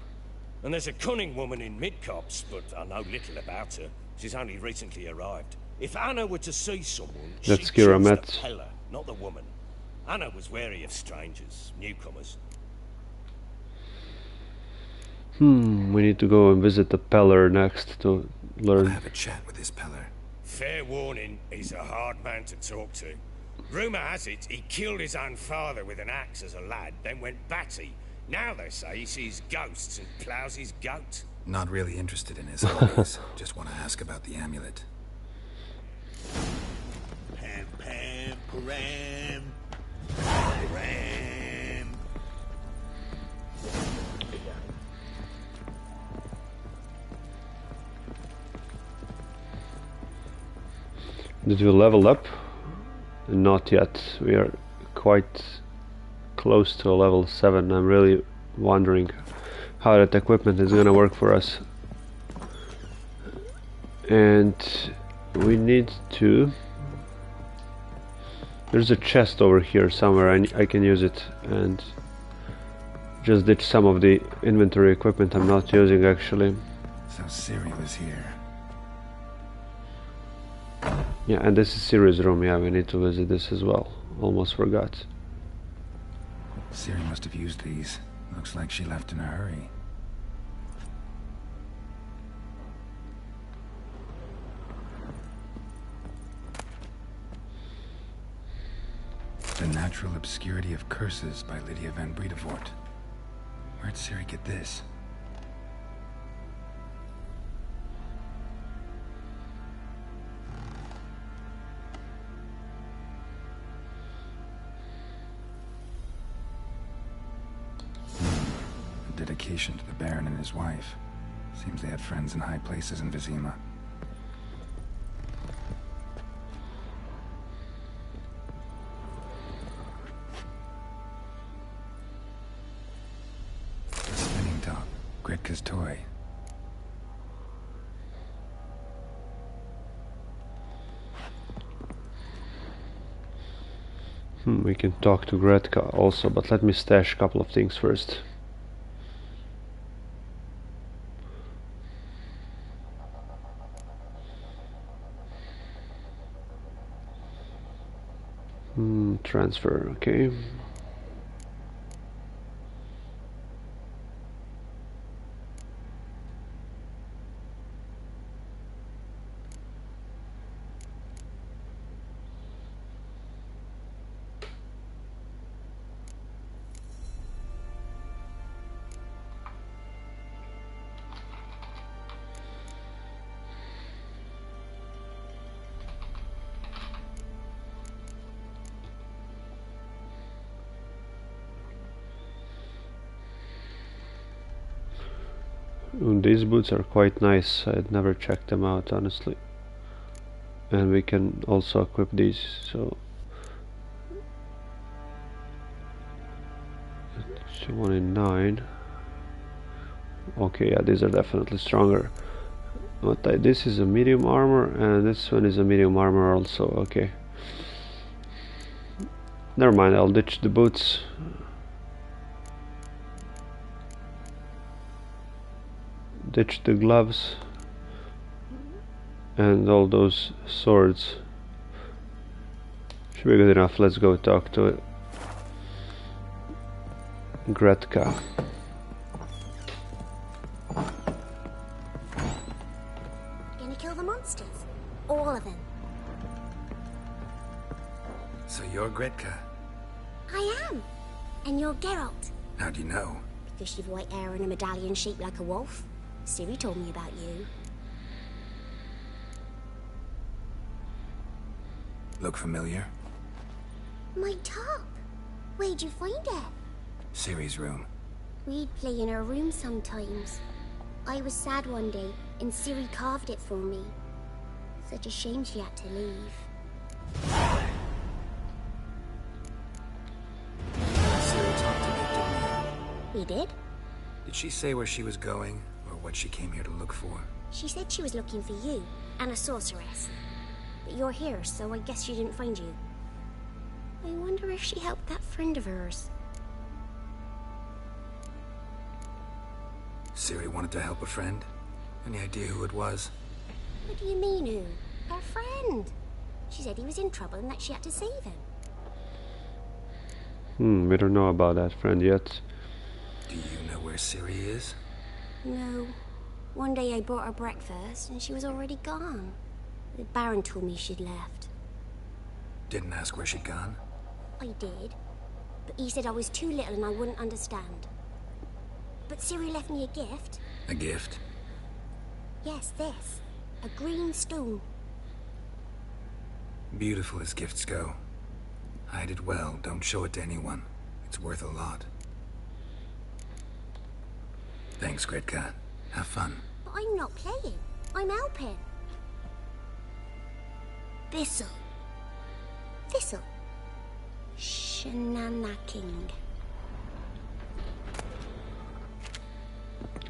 And there's a cunning woman in Midcopse, but I know little about her. She's only recently arrived. If Anna were to see someone, she'd choose the Pella, not the woman. Anna was wary of strangers, newcomers. We need to go and visit the Peller next to learn. I'll have a chat with this Peller. Fair warning, he's a hard man to talk to. Rumour has it he killed his own father with an axe as a lad, then went batty. Now they say he sees ghosts and ploughs his goat. Not really interested in his hobbies. Just want to ask about the amulet. Pam, Ram. Ram. Did we level up? Not yet. We are quite close to level 7. I'm really wondering how that equipment is gonna work for us. And we need to... There's a chest over here somewhere, and I can use it and just ditch some of the inventory equipment I'm not using actually. So Ciri was here. Yeah, and this is Ciri's room. Yeah, we need to visit this as well. Almost forgot. Ciri must have used these. Looks like she left in a hurry. The Natural Obscurity of Curses by Lydia van Bredevoort. Where'd Ciri get this? A dedication to the Baron and his wife. Seems they had friends in high places in Vizima. Gretka's toy. We can talk to Gretka also, but let me stash a couple of things first. Transfer, okay. These boots are quite nice. I'd never checked them out honestly. And we can also equip these, so 1 in 9. Okay, yeah, these are definitely stronger. But this is a medium armor, and this one is a medium armor also. Okay, never mind, I'll ditch the boots. Ditch the gloves and all those swords. Should be good enough. Let's go talk to Gretka. Gonna kill the monsters? All of them? So you're Gretka? I am. And you're Geralt. How do you know? Because you've white hair and a medallion shaped like a wolf. Ciri told me about you. Look familiar? My top. Where'd you find it? Ciri's room. We'd play in her room sometimes. I was sad one day, and Ciri carved it for me. Such a shame she had to leave. Ciri talked to me, didn't you? We did? Did she say where she was going, or what she came here to look for? She said she was looking for you, and a sorceress. But you're here, so I guess she didn't find you. I wonder if she helped that friend of hers. Ciri wanted to help a friend? Any idea who it was? What do you mean, who? Her friend. She said he was in trouble and that she had to save him. We don't know about that friend yet. Do you know where Ciri is? No. One day I brought her breakfast and she was already gone. The Baron told me she'd left. Didn't ask where she'd gone? I did. But he said I was too little and I wouldn't understand. But Ciri left me a gift. A gift? Yes, this. A green stone. Beautiful as gifts go. Hide it well, don't show it to anyone. It's worth a lot. Thanks, Gretka. Have fun. But I'm not playing. I'm helping. Thistle. Thistle. Shenanacking.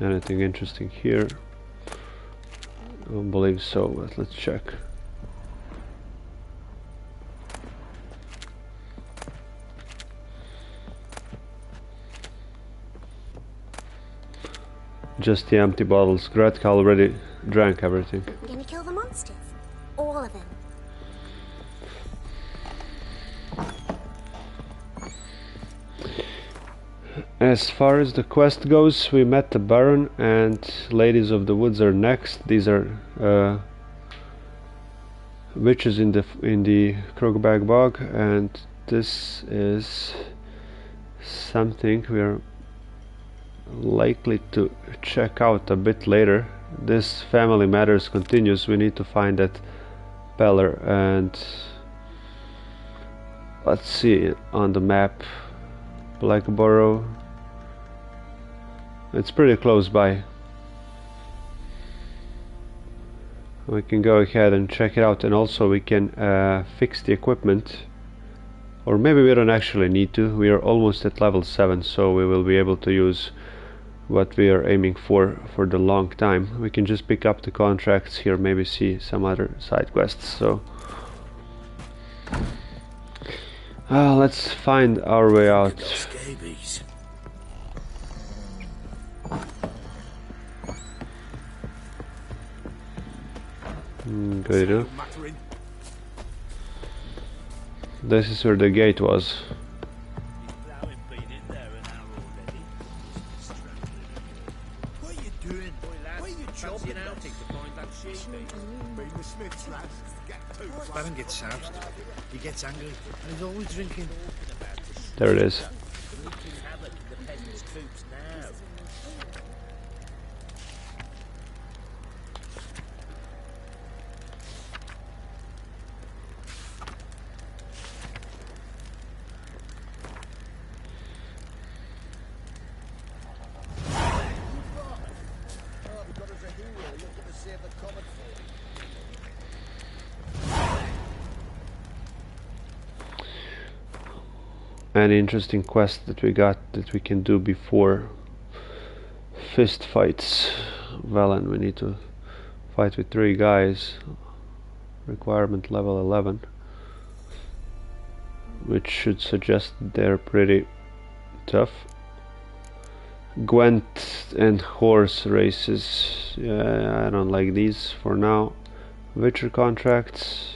Anything interesting here? I don't believe so, but let's check. Just the empty bottles. Gretka already drank everything. I'm gonna kill the monsters. All of them. As far as the quest goes, we met the Baron and Ladies of the Woods are next. These are witches in the Krogbag Bog, and this is something we are likely to check out a bit later. This Family Matters continues. We need to find that Peller, and let's see on the map. Blackborough. It's pretty close by. We can go ahead and check it out, and also we can fix the equipment. Or maybe we don't actually need to. We are almost at level 7, so we will be able to use what we are aiming for the long time. We can just pick up the contracts here, maybe see some other side quests. So let's find our way out. Good enough. This is where the gate was. What are you doing? Why are you chopping out? Baron gets soused. He gets angry, and he's always drinking. There it is. An interesting quest that we got that we can do before fist fights. Velen, we need to fight with 3 guys. Requirement level 11, which should suggest they're pretty tough. Gwent and horse races. Yeah, I don't like these for now. Witcher contracts.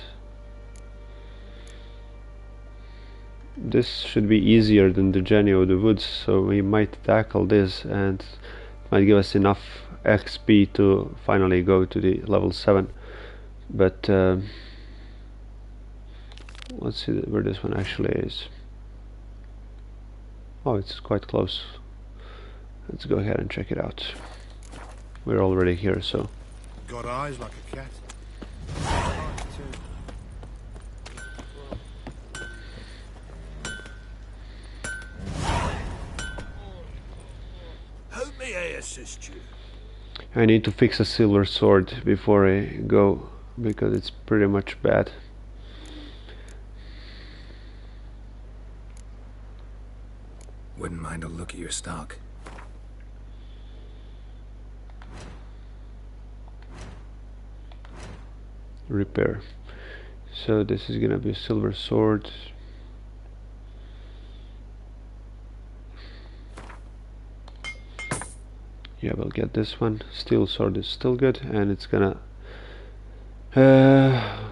This should be easier than the Jenny of the Woods, so we might tackle this, and it might give us enough XP to finally go to the level 7. But let's see where this one actually is. Oh, it's quite close. Let's go ahead and check it out. We're already here, so. Got eyes like a cat. How may I assist you? I need to fix a silver sword before I go, because it's pretty much bad. Wouldn't mind a look at your stock. Repair. So this is gonna be a silver sword. Yeah, we'll get this one. Steel sword is still good, and it's gonna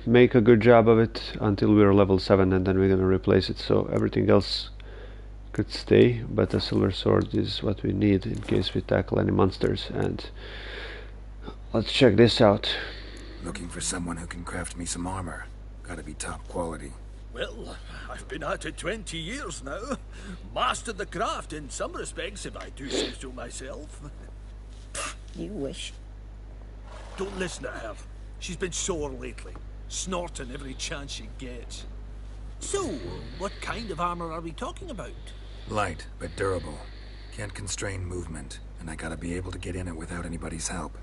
make a good job of it until we're level 7, and then we're gonna replace it. So everything else could stay, but a silver sword is what we need in case we tackle any monsters. And let's check this out. Looking for someone who can craft me some armor. Gotta be top quality. Well, I've been at it 20 years now. Mastered the craft in some respects, if I do say so myself. You wish. Don't listen to her. She's been sore lately, snorting every chance she gets. So, what kind of armor are we talking about? Light, but durable. Can't constrain movement, and I gotta be able to get in it without anybody's help.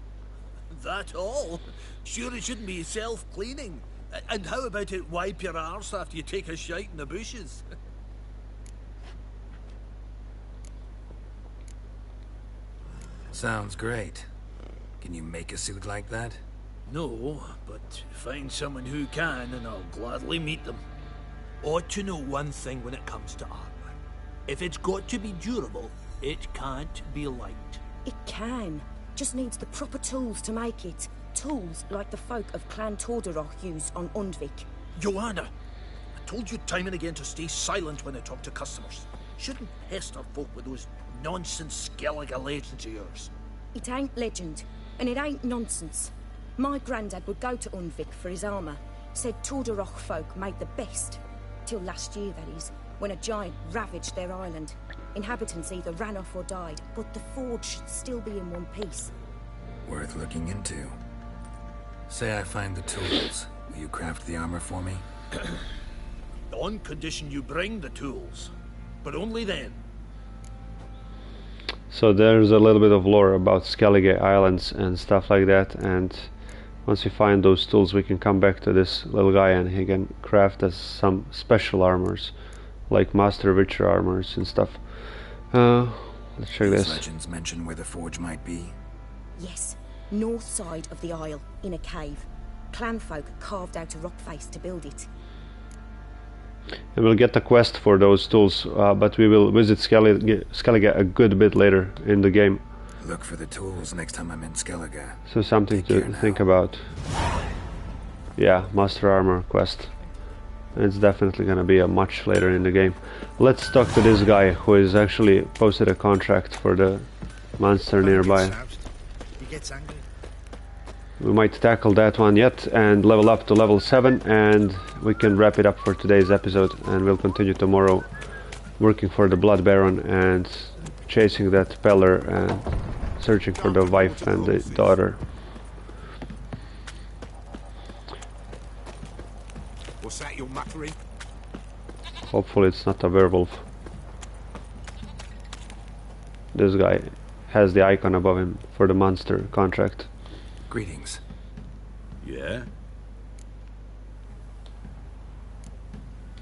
That all? Sure it shouldn't be self-cleaning. And how about it wipe your arse after you take a shite in the bushes? Sounds great. Can you make a suit like that? No, but find someone who can and I'll gladly meet them. Ought to know one thing when it comes to armor. If it's got to be durable, it can't be light. It can. Just needs the proper tools to make it. Tools like the folk of Clan Tordaroch use on Undvik. Joanna, I told you time and again to stay silent when I talk to customers. Shouldn't pester folk with those nonsense Skellige legends of yours. It ain't legend, and it ain't nonsense. My granddad would go to Undvik for his armour. Said Tordaroch folk made the best. Till last year, that is, when a giant ravaged their island. Inhabitants either ran off or died, but the forge should still be in one piece. Worth looking into. Say I find the tools. Will you craft the armor for me? On condition you bring the tools. But only then. So there's a little bit of lore about Skellige Islands and stuff like that, and once we find those tools we can come back to this little guy and he can craft us some special armors, like Master Witcher armors and stuff. Let's check this. Legends mention where the forge might be? Yes, north side of the isle, in a cave. Clanfolk carved out a rock face to build it. And we'll get the quest for those tools, but we will visit Skellige a good bit later in the game. Look for the tools next time I'm in Skellige. So something to think about. Yeah, Master Armor quest. It's definitely gonna be a much later in the game. Let's talk to this guy who is actually posted a contract for the monster nearby. He gets angry. We might tackle that one yet and level up to level 7, and we can wrap it up for today's episode, and we'll continue tomorrow working for the Blood Baron and chasing that Peller and searching for the wife and the daughter. What's that, your muckery? Hopefully it's not a werewolf. This guy has the icon above him for the monster contract. Greetings. Yeah?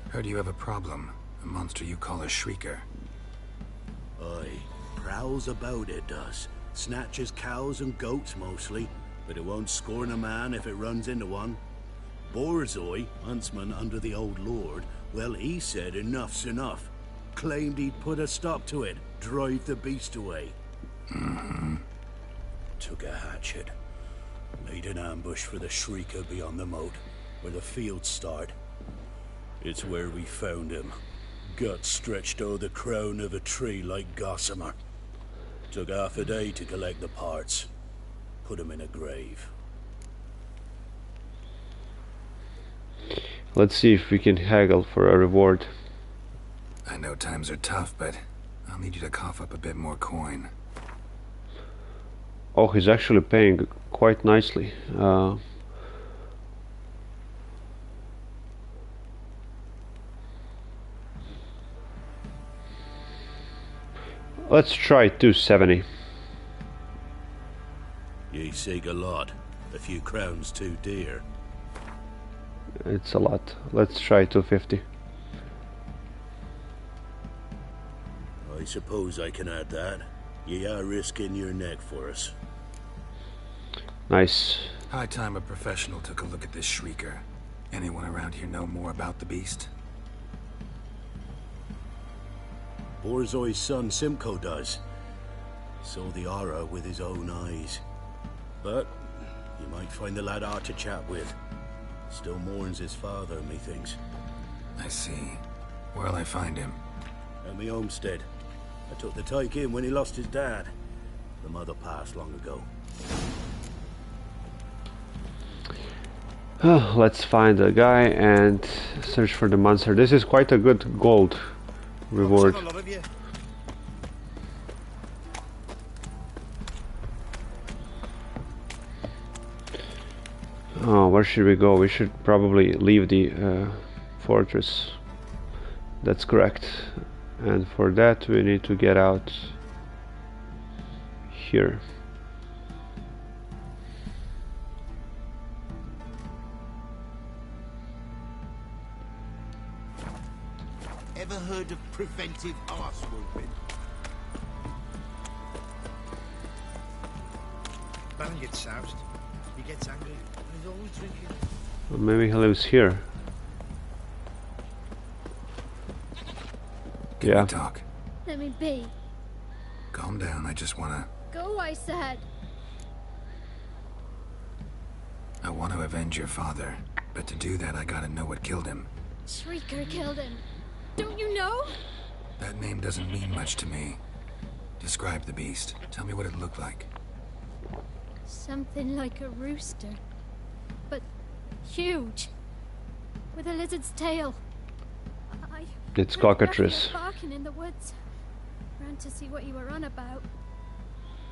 Heard you have a problem. A monster you call a shrieker. Aye. Prowls about, it does. Snatches cows and goats mostly, but it won't scorn a man if it runs into one. Borzoi, huntsman under the old lord, well, he said enough's enough. Claimed he'd put a stop to it, drive the beast away. Took a hatchet. Made an ambush for the shrieker beyond the moat, where the fields start. It's where we found him. Guts stretched o'er the crown of a tree like gossamer. Took half a day to collect the parts. Put him in a grave. Let's see if we can haggle for a reward. I know times are tough, but I'll need you to cough up a bit more coin. Oh, he's actually paying quite nicely. Let's try 270. Ye seek a lot. A few crowns too dear. It's a lot. Let's try 250. I suppose I can add that. Ye are risking your neck for us. Nice. High time a professional took a look at this shrieker. Anyone around here know more about the beast? Borzoi's son Simcoe does. Saw the aura with his own eyes. But you might find the lad hard to chat with. Still mourns his father, methinks. I see. Where'll I find him? At me homestead. I took the tyke in when he lost his dad. The mother passed long ago. Let's find a guy and search for the monster. This is quite a good gold reward. Oh, where should we go? We should probably leave the fortress. that's correct. And for that we need to get out here. Ever heard of preventive arse whooping? Baron gets soused. He gets angry. He's always drinking. Well, maybe he lives here. Can Yeah. we talk? Let me be. Calm down, I just wanna... Go, I said. I want to avenge your father. But to do that, I gotta know what killed him. Shrieker killed him. Don't you know? That name doesn't mean much to me. Describe the beast. Tell me what it looked like. Something like a rooster. But huge. With a lizard's tail. It's heard cockatrice. Raphael barking in the woods. Ran to see what you were on about.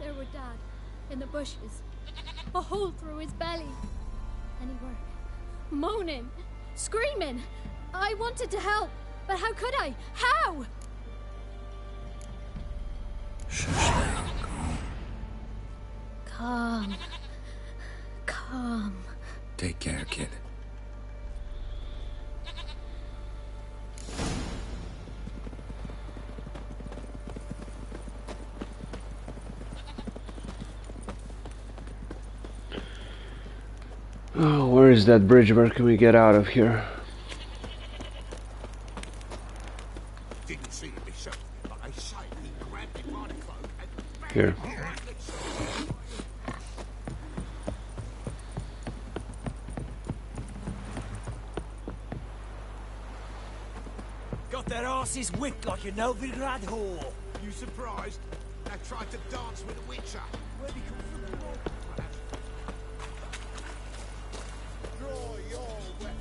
There were Dad, in the bushes. A hole through his belly. And he were moaning, screaming. I wanted to help, but how could I? How? Calm. Calm. Take care, kid. Oh, where is that bridge? Where can we get out of here? Didn't see it myself, but I say he grabbed him by the cloak and Here. Got their asses whipped like a Novigrad whore. You surprised? I tried to dance with a witcher. Where'd he come from? Draw your weapon.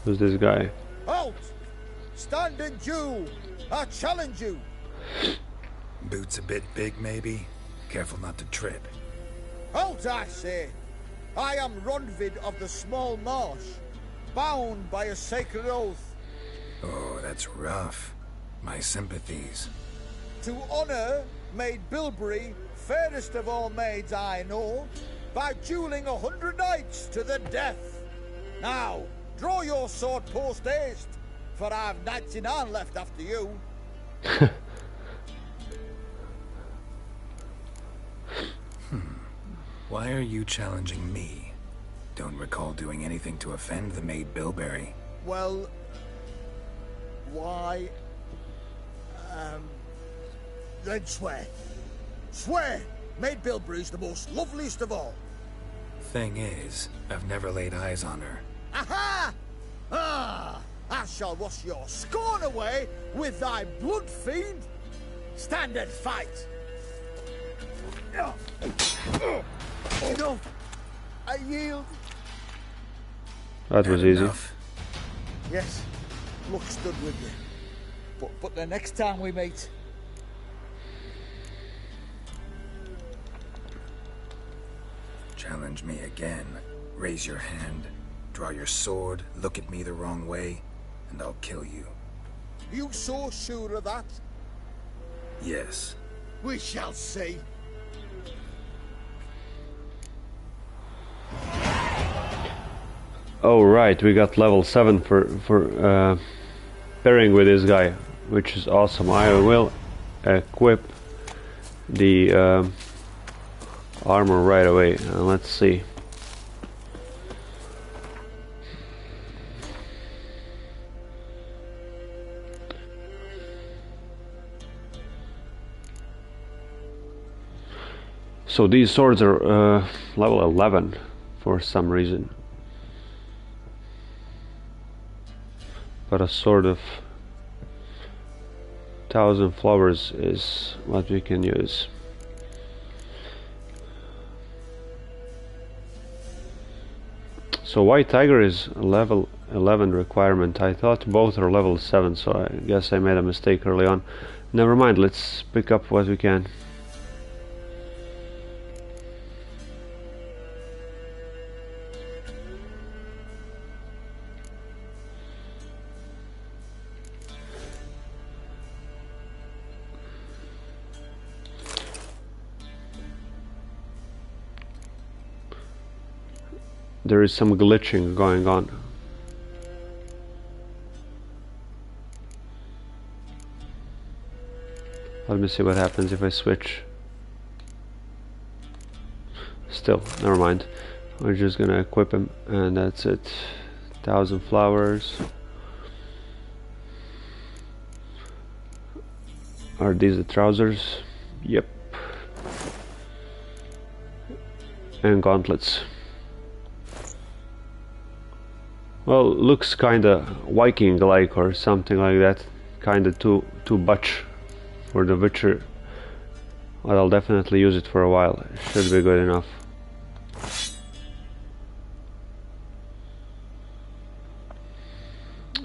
Who's this guy? Halt! Stand and duel! I challenge you! Boots a bit big, maybe? Careful not to trip. Halt, I say! I am Ronvid of the Small Marsh, bound by a sacred oath. Oh, that's rough. My sympathies. To honor Maid Bilberry, fairest of all maids I know, by dueling 100 knights to the death. Now, draw your sword post haste, for I've 99 left after you. Why are you challenging me? Don't recall doing anything to offend the Maid Bilberry. Well, why? Then swear. Swear! Maid Bilberry's the most loveliest of all. Thing is, I've never laid eyes on her. Aha! Ah! I shall wash your scorn away with thy blood, fiend. Stand and fight. Enough. I yield. That was easy. Enough. Yes, luck stood with you. But the next time we meet... Challenge me again. Raise your hand. Draw your sword. Look at me the wrong way. And I'll kill you. You so sure of that? Yes. We shall see. Oh right, we got level 7 for pairing with this guy, which is awesome. I will equip the armor right away. Let's see. So these swords are level 11 for some reason. But a sword of 1,000 flowers is what we can use. So White Tiger is a level 11 requirement. I thought both are level 7, so I guess I made a mistake early on. Never mind, let's pick up what we can. there is some glitching going on. Let me see what happens if I switch. Still, never mind. We're just gonna equip him and that's it. 1,000 flowers. Are these the trousers? Yep. And gauntlets. Well, looks kinda Viking-like or something like that. Kinda too butch for the Witcher. But I'll definitely use it for a while. It should be good enough.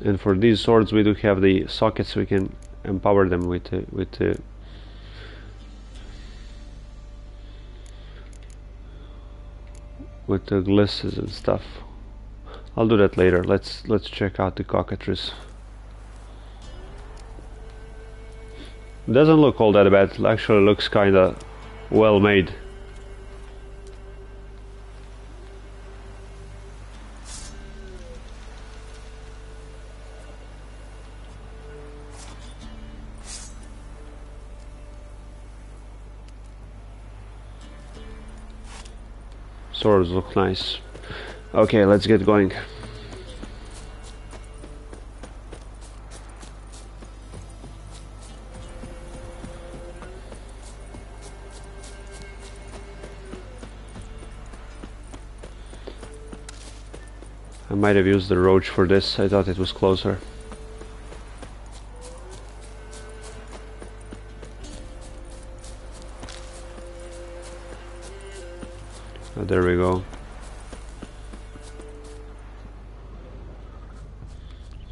And for these swords we do have the sockets, we can empower them with the glisses and stuff. I'll do that later. Let's check out the cockatrice. Doesn't look all that bad. It actually looks kinda well made. Swords look nice. Okay, let's get going. I might have used the roach for this. I thought it was closer. Oh, there we go.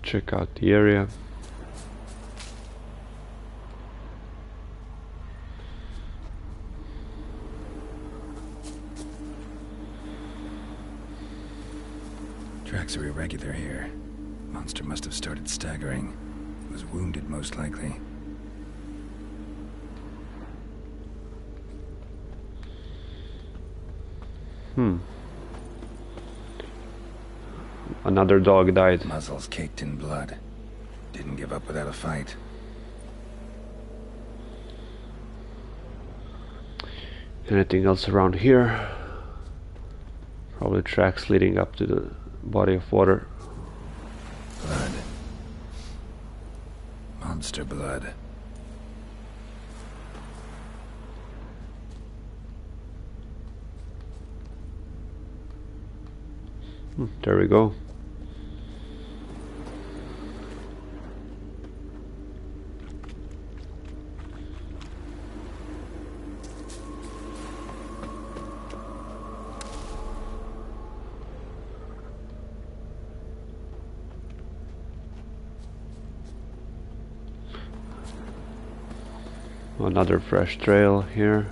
Check out the area. Tracks are irregular here. Monster must have started staggering. Was wounded, most likely. Another dog died. Muzzles caked in blood. Didn't give up without a fight. Anything else around here? Probably tracks leading up to the body of water. Blood. Monster blood. There we go. Another fresh trail here.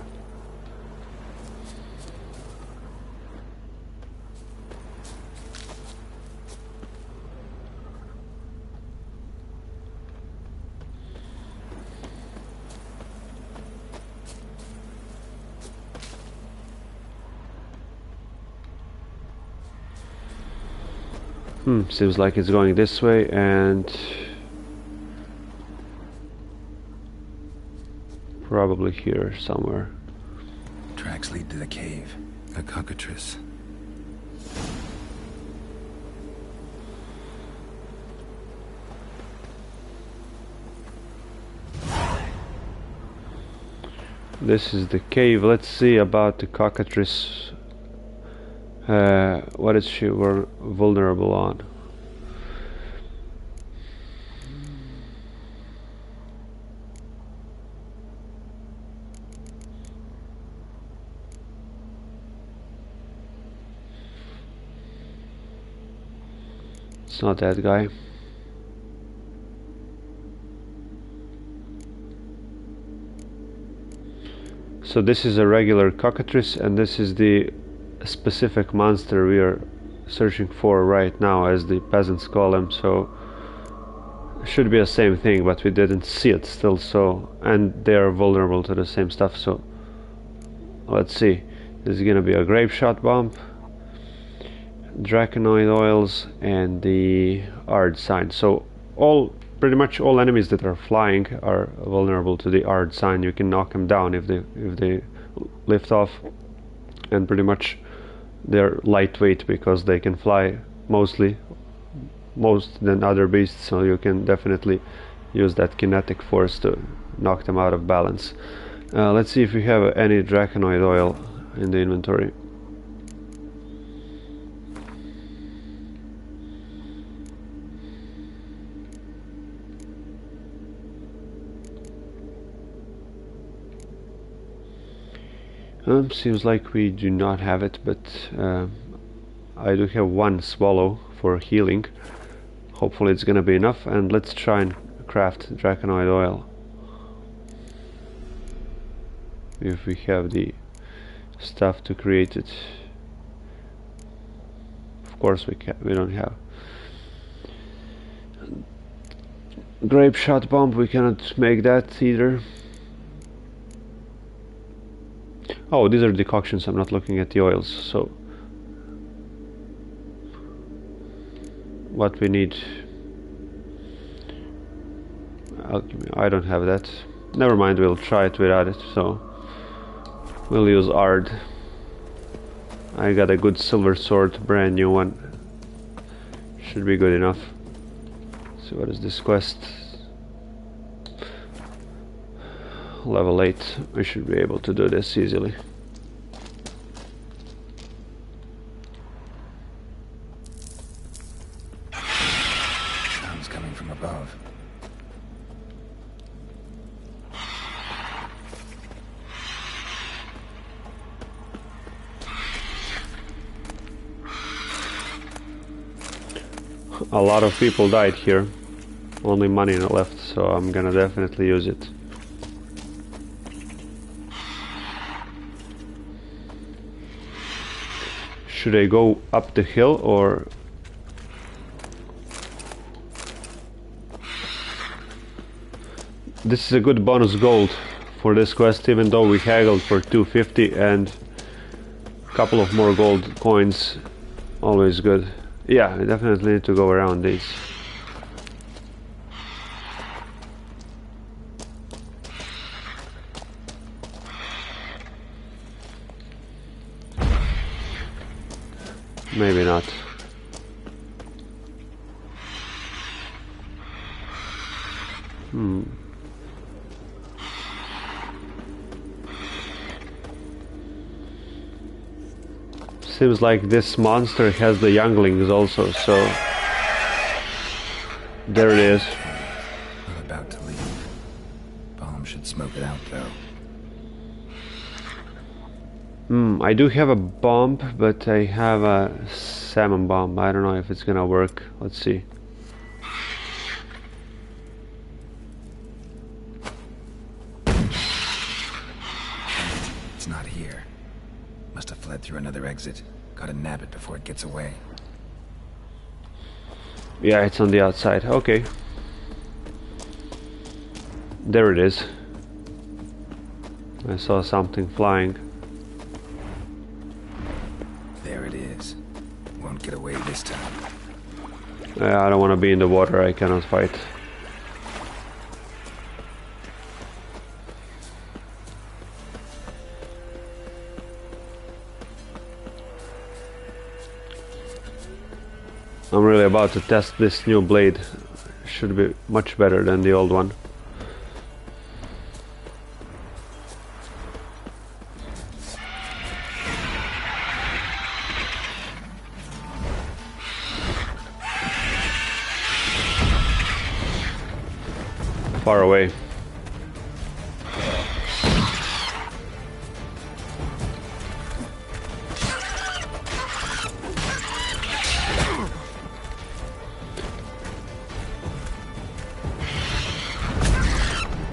Seems like it's going this way and probably here somewhere. Tracks lead to the cave. A cockatrice. This is the cave. Let's see about the cockatrice. What is she vulnerable on? It's not that guy. So this is a regular cockatrice and this is the specific monster we are searching for right now, as the peasants call him. So it should be the same thing, but we didn't see it still. So, and they are vulnerable to the same stuff. So let's see. This is gonna be a grape shot bomb. Draconoid oils and the Ard sign. So pretty much all enemies that are flying are vulnerable to the Ard sign. You can knock them down if they lift off, and pretty much they're lightweight because they can fly most than other beasts, so you can definitely use that kinetic force to knock them out of balance. Let's see if we have any Draconoid oil in the inventory. Seems like we do not have it, but I do have one swallow for healing. Hopefully it's gonna be enough, and let's try and craft Draconoid oil. If we have the stuff to create it. Of course we don't have. Grape shot bomb, we cannot make that either. Oh, these are decoctions, I'm not looking at the oils, so what we need. Alchemy, I don't have that. Never mind, we'll try it without it, so we'll use Ard. I got a good silver sword, brand new one. Should be good enough. So what is this quest? Level 8. We should be able to do this easily. Sounds coming from above. A lot of people died here. Only money left, so I'm gonna definitely use it. Should I go up the hill or... This is a good bonus gold for this quest, even though we haggled for 250 and a couple of more gold coins. Always good. Yeah, I definitely need to go around these. Maybe not. Seems like this monster has the younglings also, so there it is. We're about to leave. Bomb should smoke it out though. I do have a bomb, but I have a salmon bomb. I don't know if it's gonna work. Let's see. It's not here. Must have fled through another exit. Gotta nab it before it gets away. Yeah, it's on the outside. Okay. There it is. I saw something flying. There it is. Won't get away this time. I don't want to be in the water. I cannot fight. I'm really about to test this new blade. Should be much better than the old one. Far away.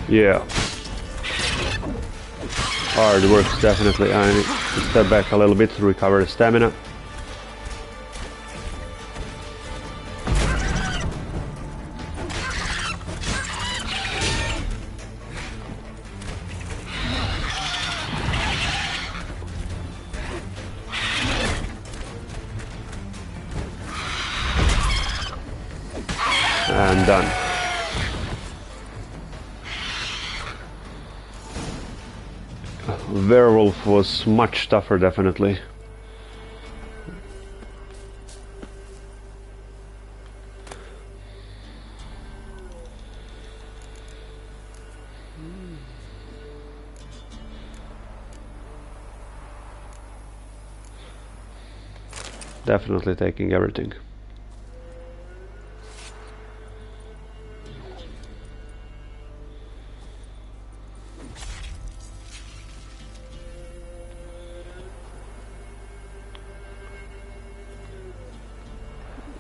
Yeah. Hard works definitely. I need to step back a little bit to recover the stamina. And done. Werewolf was much tougher, definitely. Definitely taking everything.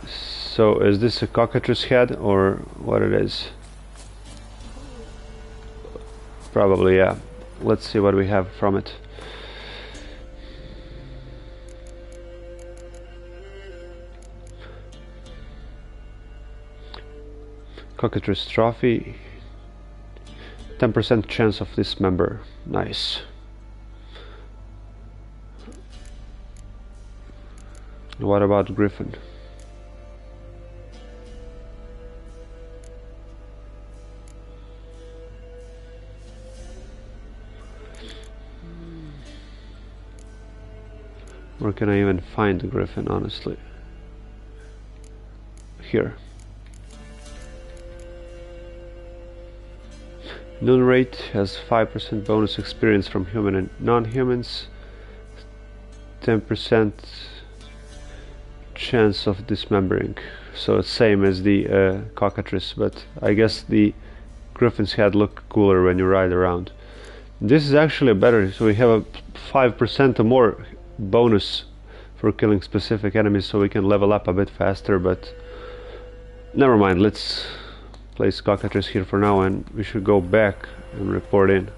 So is this a cockatrice head or what it is? Probably, yeah. Let's see what we have from it. Cockatrice trophy. 10% chance of dismember. Nice. What about Griffin? Where can I even find the Griffin, honestly? Here. Noon rate has 5% bonus experience from human and non-humans. 10% chance of dismembering. So it's same as the cockatrice, but I guess the Griffin's head look cooler when you ride around. This is actually better, so we have a 5% or more bonus for killing specific enemies, so we can level up a bit faster, but never mind, let's place cockatrice here for now and we should go back and report in.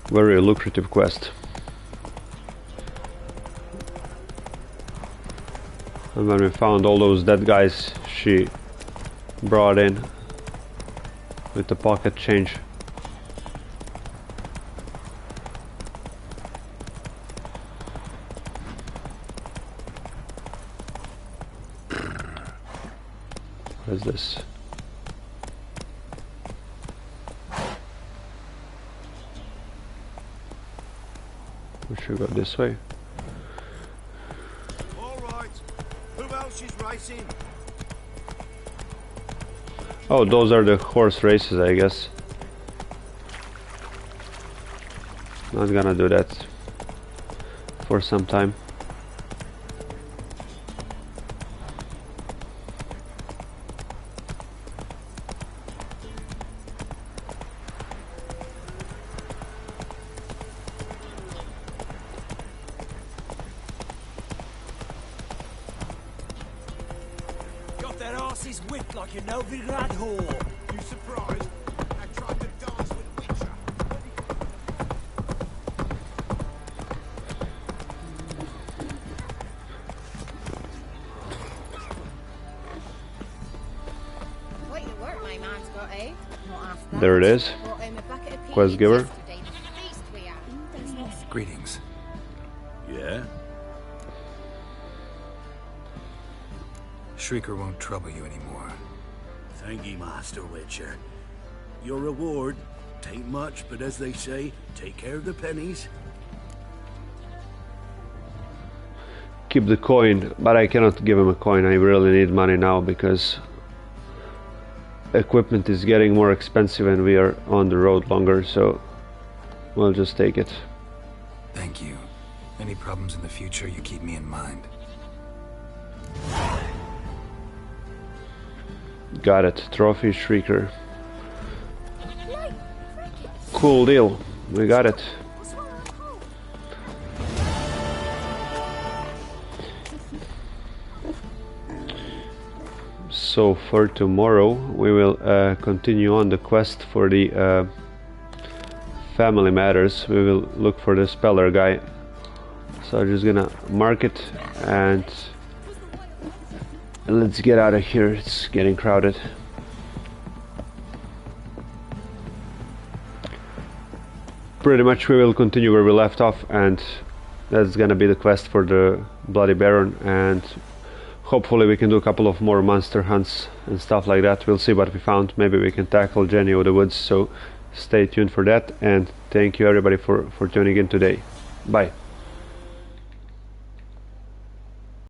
Very lucrative quest. And when we found all those dead guys she brought in with the pocket change. What is this? We should go this way. Oh, those are the horse races, I guess. Not gonna do that for some time. Got that arse's whipped like a Novigrad whore. You surprised? I tried to dance with Witcher. Quite the work my man's got, eh? Not half bad. There it is. Bought him a bucket of Quest peas giver. yesterday. Feast we had. Greetings. Yeah? Shrieker won't trouble you anymore. Thank ye, Master Witcher. Your reward, tain't much, but as they say, take care of the pennies. Keep the coin, but I cannot give him a coin. I really need money now because equipment is getting more expensive and we are on the road longer, so we'll just take it. Thank you. Any problems in the future, you keep me in mind. Got it. Trophy Shrieker. Cool deal. We got it. So for tomorrow we will continue on the quest for the family matters. We will look for the speller guy. So I'm just gonna mark it and let's get out of here, it's getting crowded. Pretty much we will continue where we left off, and that's gonna be the quest for the Bloody Baron, and hopefully we can do a couple of more monster hunts and stuff like that. We'll see what we found. Maybe we can tackle Jenny of the Woods, so stay tuned for that, and thank you everybody for tuning in today. Bye.